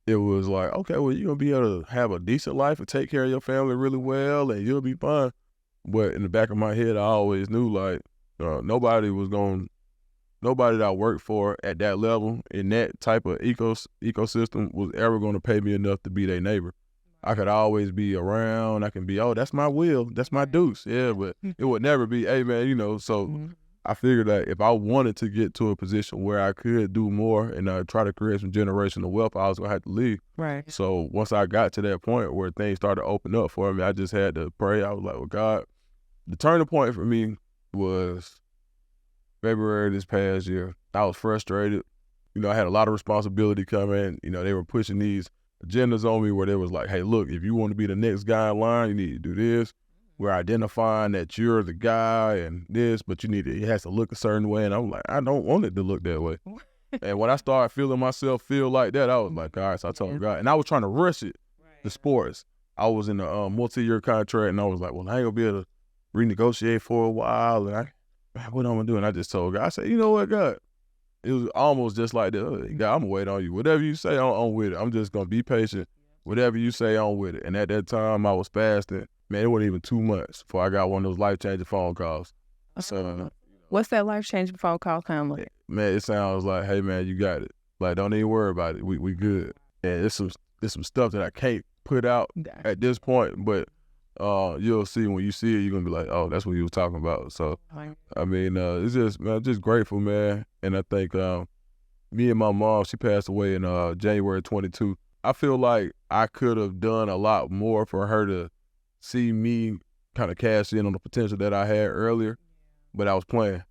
it was like, okay, well, you're going to be able to have a decent life and take care of your family really well and you'll be fine. But in the back of my head, I always knew, like, nobody that I worked for at that level in that type of ecosystem was ever going to pay me enough to be their neighbor. I could always be around. I can be, oh, that's my Will. That's my Dukes. Yeah, but it would never be, hey, man, so I figured that if I wanted to get to a position where I could do more and try to create some generational wealth, I was going to have to leave. Right. So once I got to that point where things started to open up for me, I just had to pray. I was like, well, God, the turning point for me was February this past year. I was frustrated. I had a lot of responsibility coming. They were pushing these agendas on me where they was like, hey, look, if you want to be the next guy in line, you need to do this. We're identifying that you're the guy and this, but it has to look a certain way. And I'm like, I don't want it to look that way. And when I started feeling myself feel like that, I was like, all right, so I told God. And I was trying to rush it, the sports. I was in a multi-year contract, and I was like, well, I ain't going to be able to renegotiate for a while. And what I'm going to do? And I just told God, I said, you know what, God? It was almost just like that. God, I'm going to wait on you. Whatever you say, I'm with it. I'm just going to be patient. Whatever you say, I'm with it. And at that time, I was fasting. Man, it wasn't even 2 months before I got one of those life-changing phone calls. So, what's that life-changing phone call sound like? Man, it sounds like, hey, man, you got it. Like, don't even worry about it. We good. And it's some stuff that I can't put out at this point, but you'll see when you see it, you're going to be like, oh, that's what you was talking about. So, I mean, it's just, man, I'm just grateful, man. And I think me and my mom, she passed away in January 22. I feel like I could have done a lot more for her to see me kind of cash in on the potential that I had earlier, but I was playing.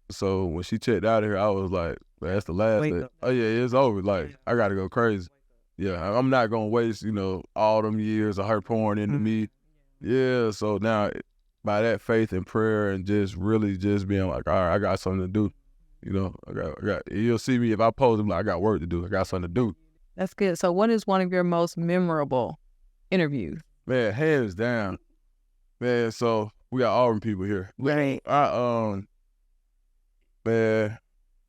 So when she checked out of here, I was like, that's the last day. Oh, yeah, it's over. Like, I got to go crazy. Yeah, I'm not going to waste, all them years of her pouring into me. Yeah, so now by that faith and prayer and just really just being like, all right, I got something to do. I got. You'll see me if I post, I'm like, I got work to do. I got something to do. That's good. So what is one of your most memorable interviews? Man, hands down. Man, so we got Auburn people here. Right. I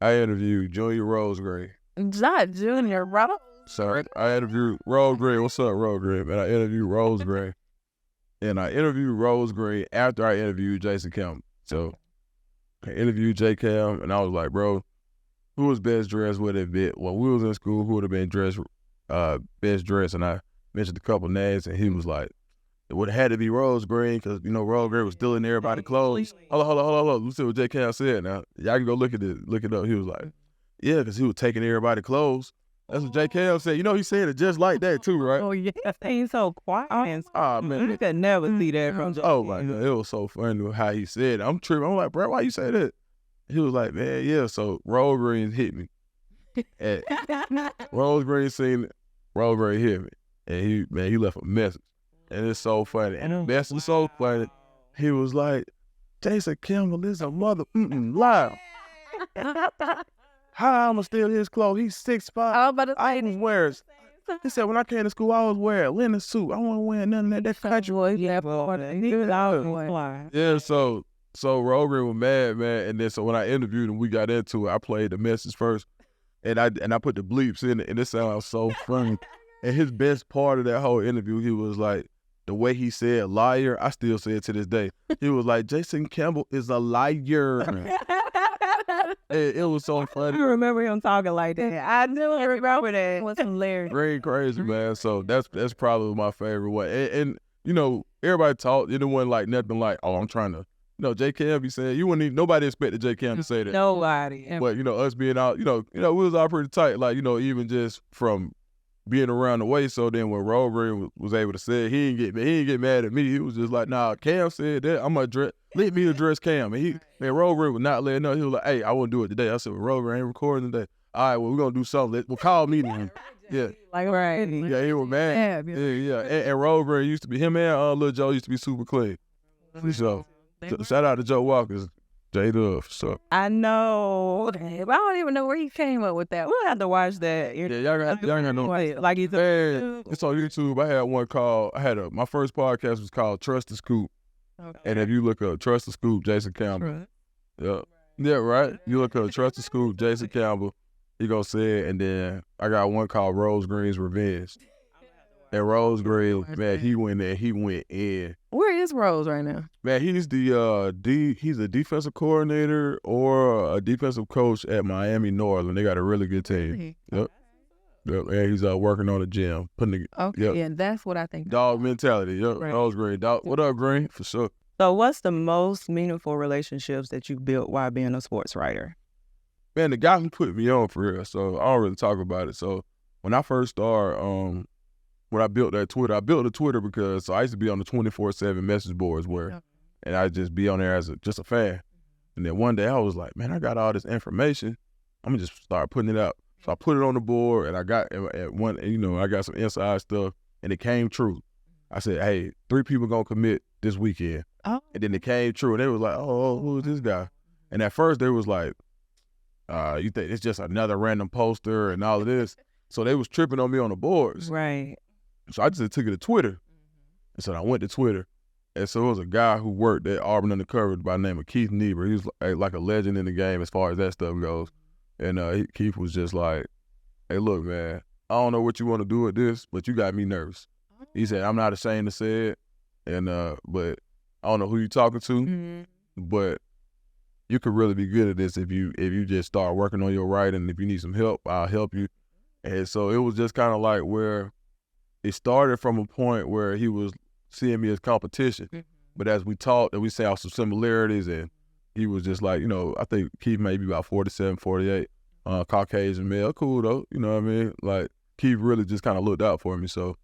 interviewed Junior Rosegray. Not Junior, bro. Sorry. I interviewed Rosegray. What's up, Rosegray? Man, I interviewed Rosegray. And I interviewed Rosegray after I interviewed Jason Campbell. So I interviewed J Cam, and I was like, bro, who was best dressed would have been? When we was in school, who would have been best dressed? And I mentioned a couple names, and he was like, it would have had to be Rosegray because, Rosegray was still in everybody's clothes. Hold on. Let's see what J Cam said now. Y'all can go look it up. He was like, yeah, because he was taking everybody's clothes. That's what J Cam said. He said it just like that too, right? Oh, yeah. He's so quiet. Oh, man. You could never see that from J Cam. Oh, my God. It was so funny how he said it. I'm tripping. I'm like, bro, why you say that? He was like, man, yeah, so Rosegray hit me. Rosegray seen it. Rosegray hit me. And he left a message. And it's so funny. And the message is so funny. He was like, Jason Campbell is a mother lie. How I'ma steal his clothes? He's 6'5". I ain't wearing. He said, when I came to school, I was wearing a linen suit. I wasn't wearing none of that country. Yeah, so Rosegray was mad, man. And then so when I interviewed him, we got into it. I played the message first, and I put the bleeps in it, and it sounded so funny. And his best part of that whole interview, he was like, the way he said liar, I still say it to this day. He was like, Jason Campbell is a liar. It was so funny. I remember him talking like that. I knew I remember that. It was hilarious. Very crazy, man. So that's probably my favorite one. And everybody talked. It wasn't like nothing like, oh, I'm trying to. J Cam be saying, you wouldn't even, nobody expected J Cam to say that. Nobody. But, us being out, we was all pretty tight. Like, even just from being around the way. So then when Rover was able to say it, he didn't get mad at me. He was just like, nah, Cam said that. I'm going to let me address Cam. And Rover would not let know. He was like, hey, I won't do it today. I said, well, Rover ain't recording today. All right, well, we're going to do something. Well, call me then. Yeah. Like, right. Yeah, he was mad. Yeah. And Rover used to be, him and Lil Joe used to be super clean. So, shout out to Joe Walker's. J-Dub, so. I know. But I don't even know where he came up with that. We'll have to watch that. Yeah, y'all got no. Like he's it's on YouTube. I had one called, my first podcast was called Trust the Scoop. Okay. And if you look up Trust the Scoop, Jason Campbell. Right. Yeah, right. You look up Trust the Scoop, Jason Campbell, he gonna say it. And then I got one called Rose Green's Revenge. And Rose Green, man, he went in. Where is Rose right now? Man, he's he's a defensive coordinator or a defensive coach at Miami Northern. They got a really good team. Yep. And he's working on the gym. And that's what I think. Dog mentality. Yep. Right. Rose Green. Dog. What up, Green? For sure. So what's the most meaningful relationships that you built while being a sports writer? Man, the guy who put me on for real. So I don't really talk about it. So when I first started, when I built that Twitter, I built the Twitter because I used to be on the 24/7 message boards and I'd just be on there as just a fan. And then one day I was like, man, I got all this information. I'm gonna just start putting it out. So I put it on the board and I got I got some inside stuff and it came true. I said, hey, 3 people gonna commit this weekend. Oh. And then it came true and they was like, oh, who's this guy? And at first they was like, you think it's just another random poster and all of this. So they was tripping on me on the boards. Right. So I just took it to Twitter. And so I went to Twitter. And so it was a guy who worked at Auburn Undercover by the name of Keith Niebuhr. He was like a legend in the game as far as that stuff goes. And Keith was just like, hey, look, man, I don't know what you want to do with this, but you got me nervous. He said, I'm not ashamed to say it. And but I don't know who you talking to, but you could really be good at this if you just start working on your writing. If you need some help, I'll help you. And so it was just kind of like where it started from a point where he was seeing me as competition. But as we talked and we saw some similarities and he was just like, I think Keith may be about 47, 48, Caucasian male, cool though, you know what I mean? Like Keith really just kind of looked out for me. So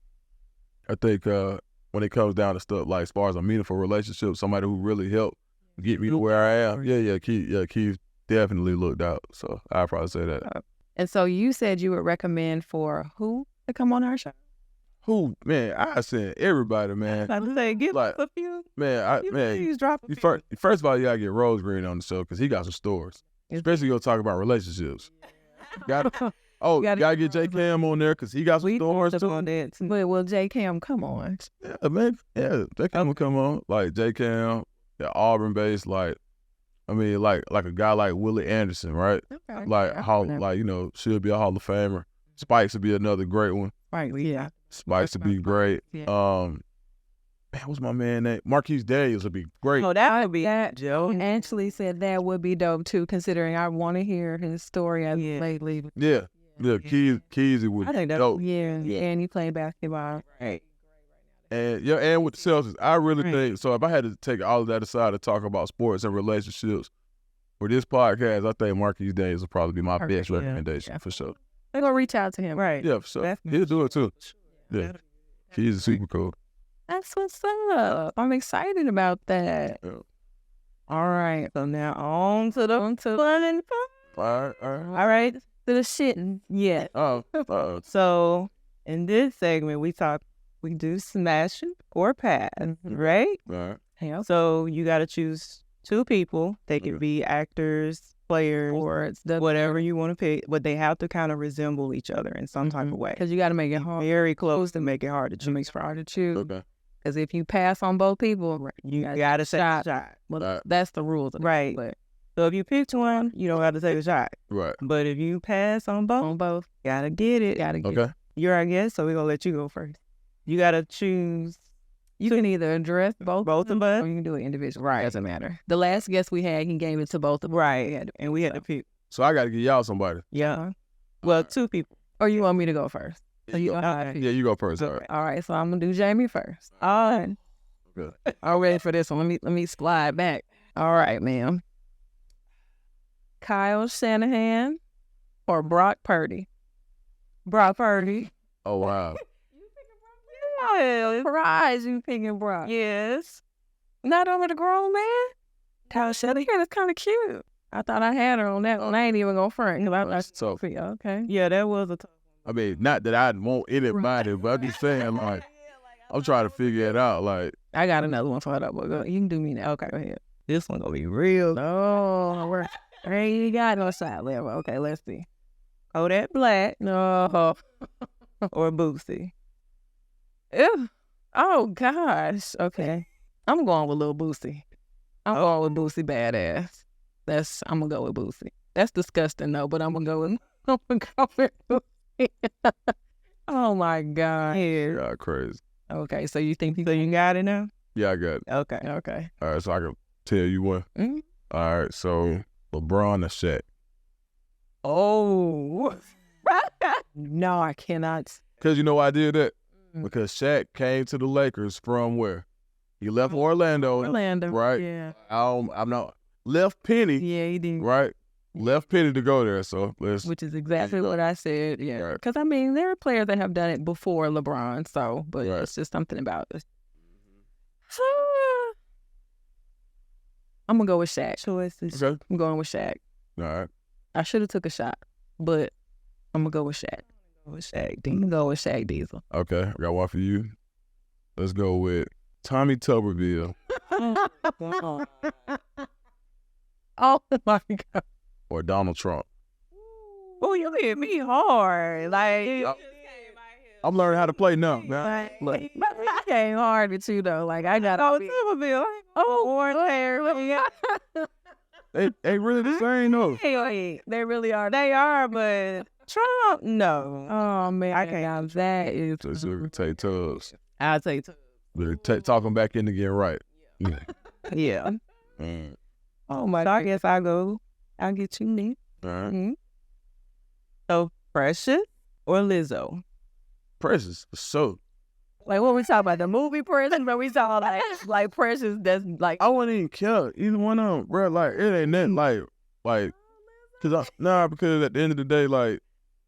I think when it comes down to stuff like as far as a meaningful relationship, somebody who really helped get me to where I am, Keith definitely looked out. So I'd probably say that. And so you said you would recommend for who to come on our show? Who, man, I said everybody, man. I say, give us a few. Please drop a few. First of all, you gotta get Rose Green on the show because he got some stories. Especially you'll talk about relationships. Gotta get J Cam on there because he got some stories too. But will J Cam come on? Yeah, man. Yeah, J Cam will come on. Like J Cam, the Auburn based, like a guy like Willie Anderson, right? Okay. She'll be a Hall of Famer. Spikes would be another great one. Right, yeah. Spikes would be great. Yeah. What's my man name? Marquise Daniels would be great. Oh, that would be Joe. Ashley said that would be dope too, considering I want to hear his story as lately. Yeah. Keezy would be dope. Yeah, and he played basketball. Right. And with the Celtics, I really think, so if I had to take all of that aside to talk about sports and relationships, for this podcast, I think Marquise Daniels would probably be my best recommendation for sure. They're going to reach out to him. Right. Yeah, for sure. He'll do it too. Yeah. He's super cool. That's what's up. I'm excited about that. Yeah. All right. So now on to the fun and fun. All right. To the shitting. Yeah. So in this segment, we do smashing or pass, right? Right. So you got to choose 2 people. They could be actors, players, or whatever you want to pick, but they have to kind of resemble each other in some type of way. Because you got to make it hard, very close to make it hard to choose. It makes it hard to choose. Okay. Because if you pass on both people, you got to take a shot. Well, that's the rules. Right. So if you picked one, you don't have to take a shot. Right. But if you pass on both, gotta get it. Okay. You're our guest, so we're going to let you go first. You got to choose. You can either address both of us, or you can do it individually. Right. Doesn't matter. The last guest we had, he gave it to both of us. Right. And we had to pick. So I got to give y'all somebody. Yeah. Well, 2 people. Or you want me to go first? You go first. All right. So I'm going to do Jamie first. All right. Good. I'm ready for this one. Let me slide back. All right, ma'am. Kyle Shanahan or Brock Purdy? Brock Purdy. Oh, wow. Yeah, surprise you picking Brock. Yes. Not over the grown man? Tell Shelly, that's kind of cute. I thought I had her on that one. I ain't even gonna front because I That's thought tough. okay. Yeah, that was a tough one. I mean, not that I want anybody, but I'm just saying, like, I'm trying to figure it out. Like, I got another one for her, but you can do me now. Okay, go ahead. This one gonna be real. Oh, I ain't got no side level. Okay, let's see. Oh, that Black. No. Or Boosie. Ew. Oh, gosh. Okay. I'm going with Lil Boosie. I'm going with Boosie Badass. I'm going to go with Boosie. That's disgusting, though, but I'm going to go with Boosie. Oh, my God. Yeah. God, crazy. Okay, so you think you got it now? Yeah, I got it. Okay. All right, so I can tell you one. Mm-hmm. All right, so LeBron or Shaq? Oh. No, I cannot. Because you know why I did that? Because Shaq came to the Lakers from where? He left Orlando. Right? Yeah. I'm not. Left Penny. Yeah, he did. Right? Left Penny to go there, so let's. Which is exactly what I said, yeah. Right. Because, I mean, there are players that have done it before LeBron, so, but Right. it's just something about it. I'm going to go with Shaq. Choices. Okay. I'm going with Shaq. All right. I should have took a shot, but I'm going to go with Shaq. I'm going to go with Shaq Diesel. Okay, I got one for you. Let's go with Tommy Tuberville Oh, my God. or Donald Trump. Oh, you hit me hard. Like, I'm learning how to play now, man. look, I came hard with you, though. Like, I got Tuberville. They really the same, though. They really are. They are, but Trump, no. Oh, man. I can't. That is. Just take Tubbs. I'll take Tubbs. Talk them back in to get right. Yeah. Yeah. Mm. Oh, my God. I guess I'll get you next. All right. Mm-hmm. So, Precious or Lizzo? Precious, so. Like, what we talking about? The movie Precious? But we saw, like Precious that's, like... I wouldn't even care. Either one of them, bro. Like, it ain't nothing because at the end of the day, like,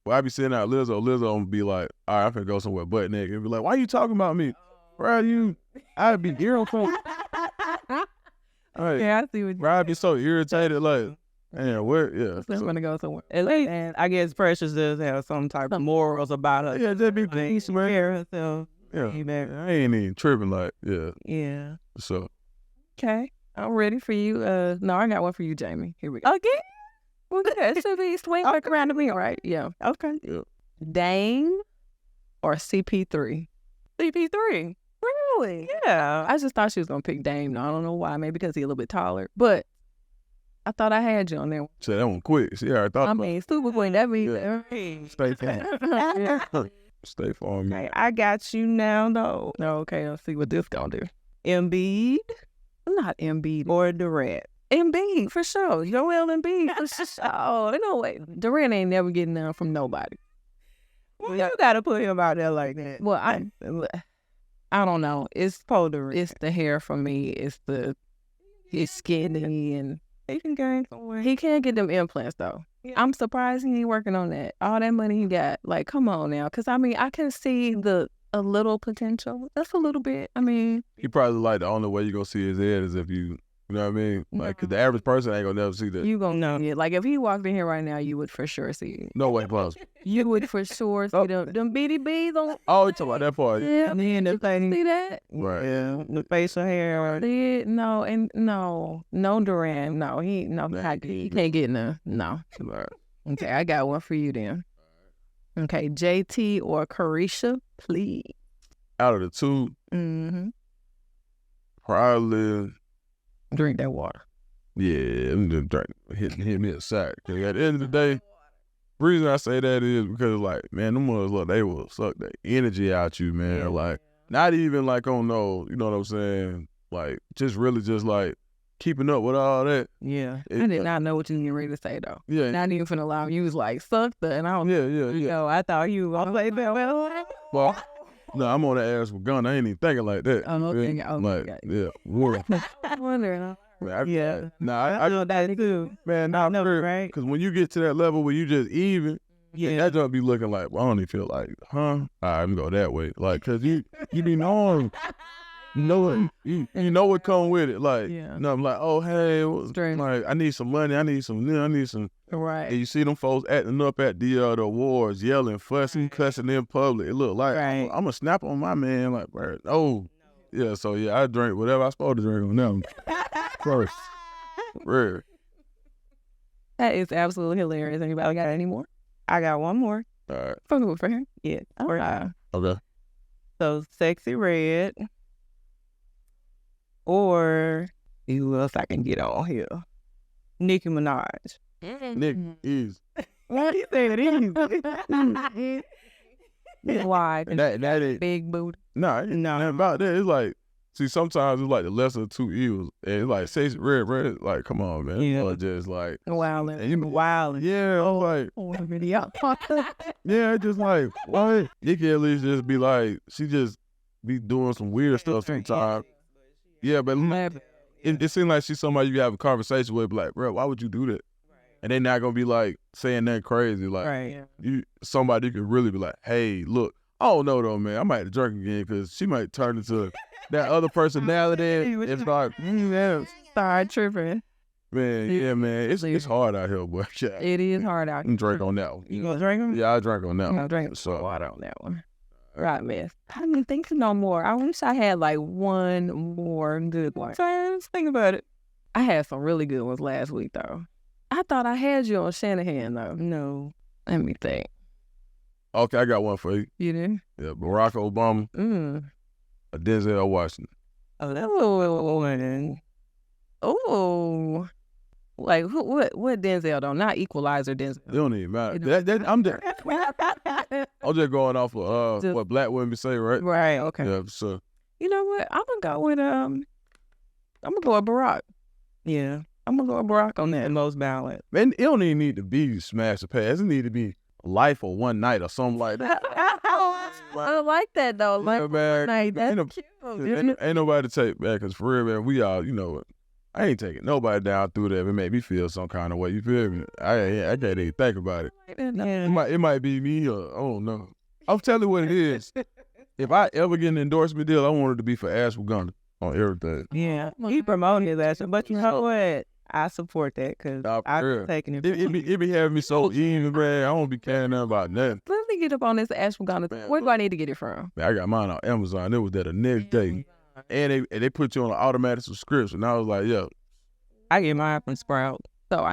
when I be sitting out Lizzo gonna be like, all right, I'm finna go somewhere butt naked. And be like, why you talking about me? Bro, I'd be irritated. Right. Yeah, I see what Bro, I'd be so irritated, like, man, where, yeah. I'm gonna go somewhere. And I guess Precious does have some type of morals about her. Yeah, just be She's herself. Yeah, I ain't even tripping, like, yeah. Yeah. So. Okay, I'm ready for you. No, I got one for you, Jamie. Here we go. Again? Well, yeah, it should be swing back around to me, all right? Yeah. Okay. Yeah. Dane or CP3? CP3. Really? Yeah. I just thought she was gonna pick Dame. No, I don't know why. Maybe because he's a little bit taller. But I thought I had you on there. So that one quick. See, I thought. I mean, Super Queen. That means Stay farm. Stay farm. Okay, I got you now, though. Okay, let's see what this gonna do. Embiid, not Embiid or Durant. Embiid for sure. Joel Embiid for sure. No way. Durant ain't never getting none from nobody. Well, you gotta put him out there like that. Well, I don't know. It's polar. It's the hair for me. It's his skinny and he can gain somewhere. He can't get them implants though. Yeah. I'm surprised he ain't working on that. All that money he got. Like, come on now. Cause I mean, I can see a little potential. That's a little bit. I mean, he probably like the only way you gonna see his head is if you know what I mean? Like, cause the average person ain't gonna never see that. You gonna know it. Like, if he walked in here right now, you would for sure see it. No way possible. You would for sure see them bitty bees on. Oh, you talking about that part? Yeah. And then the thing. See that? Right. Yeah. The facial hair. See it? No. And no Durant. No, he can't get none. No. Right. Okay, I got one for you then. Okay, JT or Carisha, please. Out of the two, probably drink that water. Yeah, I'm just hit me a sack. Cause at the end of the day, the reason I say that is because like, man, them ones look, they will suck the energy out you, man. Yeah. Like, not even like on no, you know what I'm saying? Like, just really just like keeping up with all that. Yeah. I did not know what you were ready to say though. Yeah. Not even finna allow you was like, suck the, and I was Yeah. I thought you was like that. Well, no, I'm on the ass with gun. I ain't even thinking like that. I'm not thinking. I'm wondering. Yeah. I know that too. Man, no, right? Because when you get to that level where you just even, That don't be looking like, well, I don't even feel like, huh? All right, I'm gonna go that way. Like, cause you be knowing, you know what come with it. Like, I'm like, oh, hey, like, I need some money. I need some. Right. And you see them folks acting up at the awards, yelling, fussing, cussing in public. It look like, I'm gonna snap on my man. Like, bro, no. Yeah, so I drink whatever I supposed to drink on them first. Rare. That is absolutely hilarious. Anybody got any more? I got one more. All right. For him? Yeah. Okay. So, Sexy Red. Or, who else I can get on here? Nicki Minaj. Nick is. Why do you say it is? Why? That is. Big booty. No, nothing about that. It's like, see, sometimes it's like the lesser of two evils. And it's like, Sexy Red, like, come on, man. Yeah. Or just like. Wildin'. Yeah, I'm like. Yeah, just like, what? Nicki at least just be like, she just be doing some weird stuff sometimes. Yeah, but it seems like she's somebody you have a conversation with, like, bro, why would you do that? And they're not gonna be like saying that crazy, like somebody could really be like, hey, look, I don't know though, man, I might have to drink again because she might turn into that other personality. It's like, start tripping. Man, yeah, man, it's hard out here, boy. Yeah. It is hard out here. Drink on that one. You gonna drink them? Yeah, I drank on that one. I'll drink some water on that one. Right, miss. I didn't think no more. I wish I had like one more good one. So let's think about it. I had some really good ones last week, though. I thought I had you on Shanahan, though. No. Let me think. Okay, I got one for you. You did? Yeah, Barack Obama. Or Denzel Washington. Oh, that little one. Oh. Like, what Denzel, though? Not Equalizer Denzel. It don't even matter. I'm just going off of what black women say, right? Right, okay. Yeah, so. You know what? I'm going to go with Barack. Yeah. I'm going to go with Barack on that most balanced. Man, it don't even need to be smash or pass. It need to be life or one night or something like that. I like that, though. Life one night. That's cute. Ain't nobody to take back, because for real, man, we all, I ain't taking nobody down through that. It made me feel some kind of way. You feel me? I can't even think about it. It might be me, or I don't know. I'll tell you what it is. If I ever get an endorsement deal, I want it to be for Ashwell Gunner on everything. Yeah, he promoting his ass, but you know what? I support that because I've taken it. It be having me so even, man. I don't be caring nothing about nothing. Let me get up on this Ashwell Gunner. Where do I need to get it from? Man, I got mine on Amazon. It was there the next day. And they put you on an automatic subscription. I was like, yo. I get mine from Sprout. So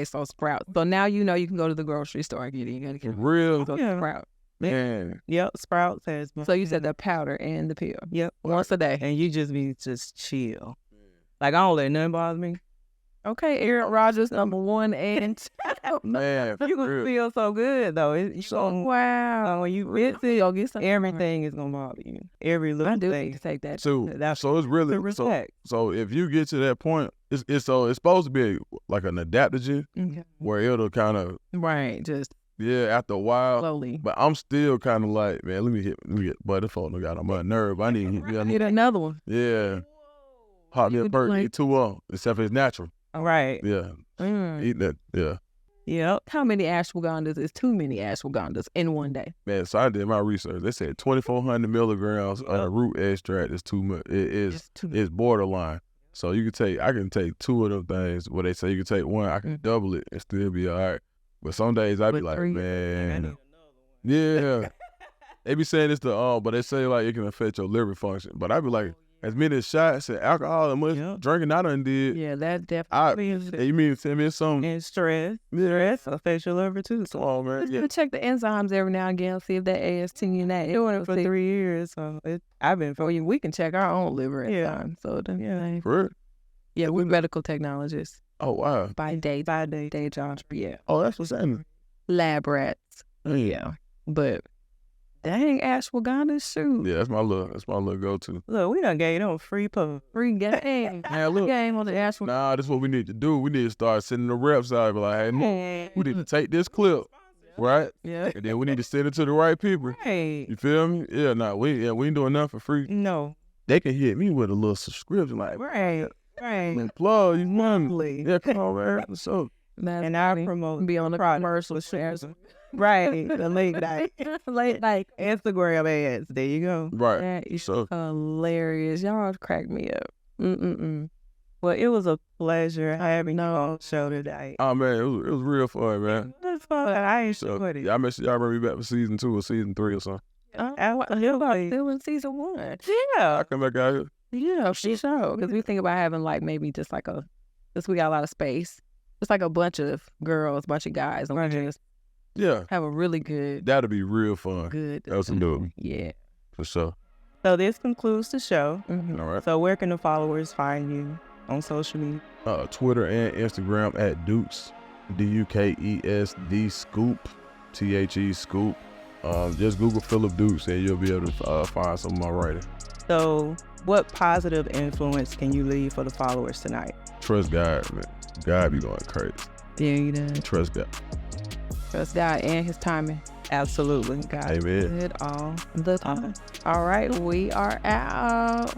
so Sprout. So now you can go to the grocery store and get it. You gotta get real. Sprout. Man. Yep, Sprout says. So you said the powder and the pill. Yep. Once a day. And you just chill. Like, I don't let nothing bother me. Okay, Aaron Rodgers, number 1, and man, you gonna feel so good though. Wow. When you you'll get some. Everything is gonna bother you. Every little thing. I do need to take that. So it's really respect. So if you get to that point, it's supposed to be like an adaptogen where it'll kind of just after a while. Slowly. But I'm still kind of like, man, let me get butterful. I got on my nerve. I need to get another one. Yeah. Hot me a perk, eat 2 on, except it's natural. Right. Yeah. Eat that. Yeah. Yep. How many ashwagandhas is too many ashwagandhas in one day? Man, so I did my research. They said 2,400 milligrams of root extract is too much. It's borderline. So I can take 2 of them things. Where they say you can take 1, I can double it and still be all right. But some days I be like, 3, man. Yeah. They be saying it's but they say like it can affect your liver function. But I be like, as many shots and alcohol and much drinking I done did. Yeah, that definitely is. You mean to tell me something? And stress. Stress affects your liver too. So, come on, man. Just check the enzymes every now and again, see if that AST in that. Doing it for 3 years. So we can check our own liver enzymes. So for real? Yeah, we're medical technologists. Oh, wow. By day jobs. Yeah. Oh, that's what's happening. Lab rats. Yeah. But dang, ashwagandha, shoot. Yeah, that's my little go-to. Look, we done gave them free game. Man, look. Game on the ashwagandha. Nah, that's what we need to do. We need to start sending the reps out. Like, hey, we need to take this clip, right? Yeah. And then we need to send it to the right people. Right. You feel me? Yeah, we ain't doing nothing for free. No. They can hit me with a little subscription, like, right. And plug, you monthly. Yeah, come on, man. So. And I promote be on the commercial shares. Right, the late night. Late night Instagram ads. There you go. Right. That is So- hilarious. Y'all cracked me up. Well, it was a pleasure having you on the show today. Oh man, it was real fun, man. It was fun. I So enjoyed it. y'all make sure y'all bring me back for season 2 or season 3 or something. Absolutely. Still in season 1. I Yeah. come back out here. Yeah, she so. Because we think about having like maybe just like since we got a lot of space, just like a bunch of girls, bunch of guys, and we just Yeah, have a really good that'll be real fun. Absolutely. Yeah. For sure. So this concludes the show. All right. So where can the followers find you on social media? Twitter and Instagram at Dukes, DUKESD Scoop, THE Scoop. Just Google Phillip Dukes and you'll be able to find some of my writing. So what positive influence can you leave for the followers tonight? Trust God, man. God be going crazy. Yeah, you done. Trust God. Trust God and his timing. Absolutely. God Amen. good all the time. All right, we are out.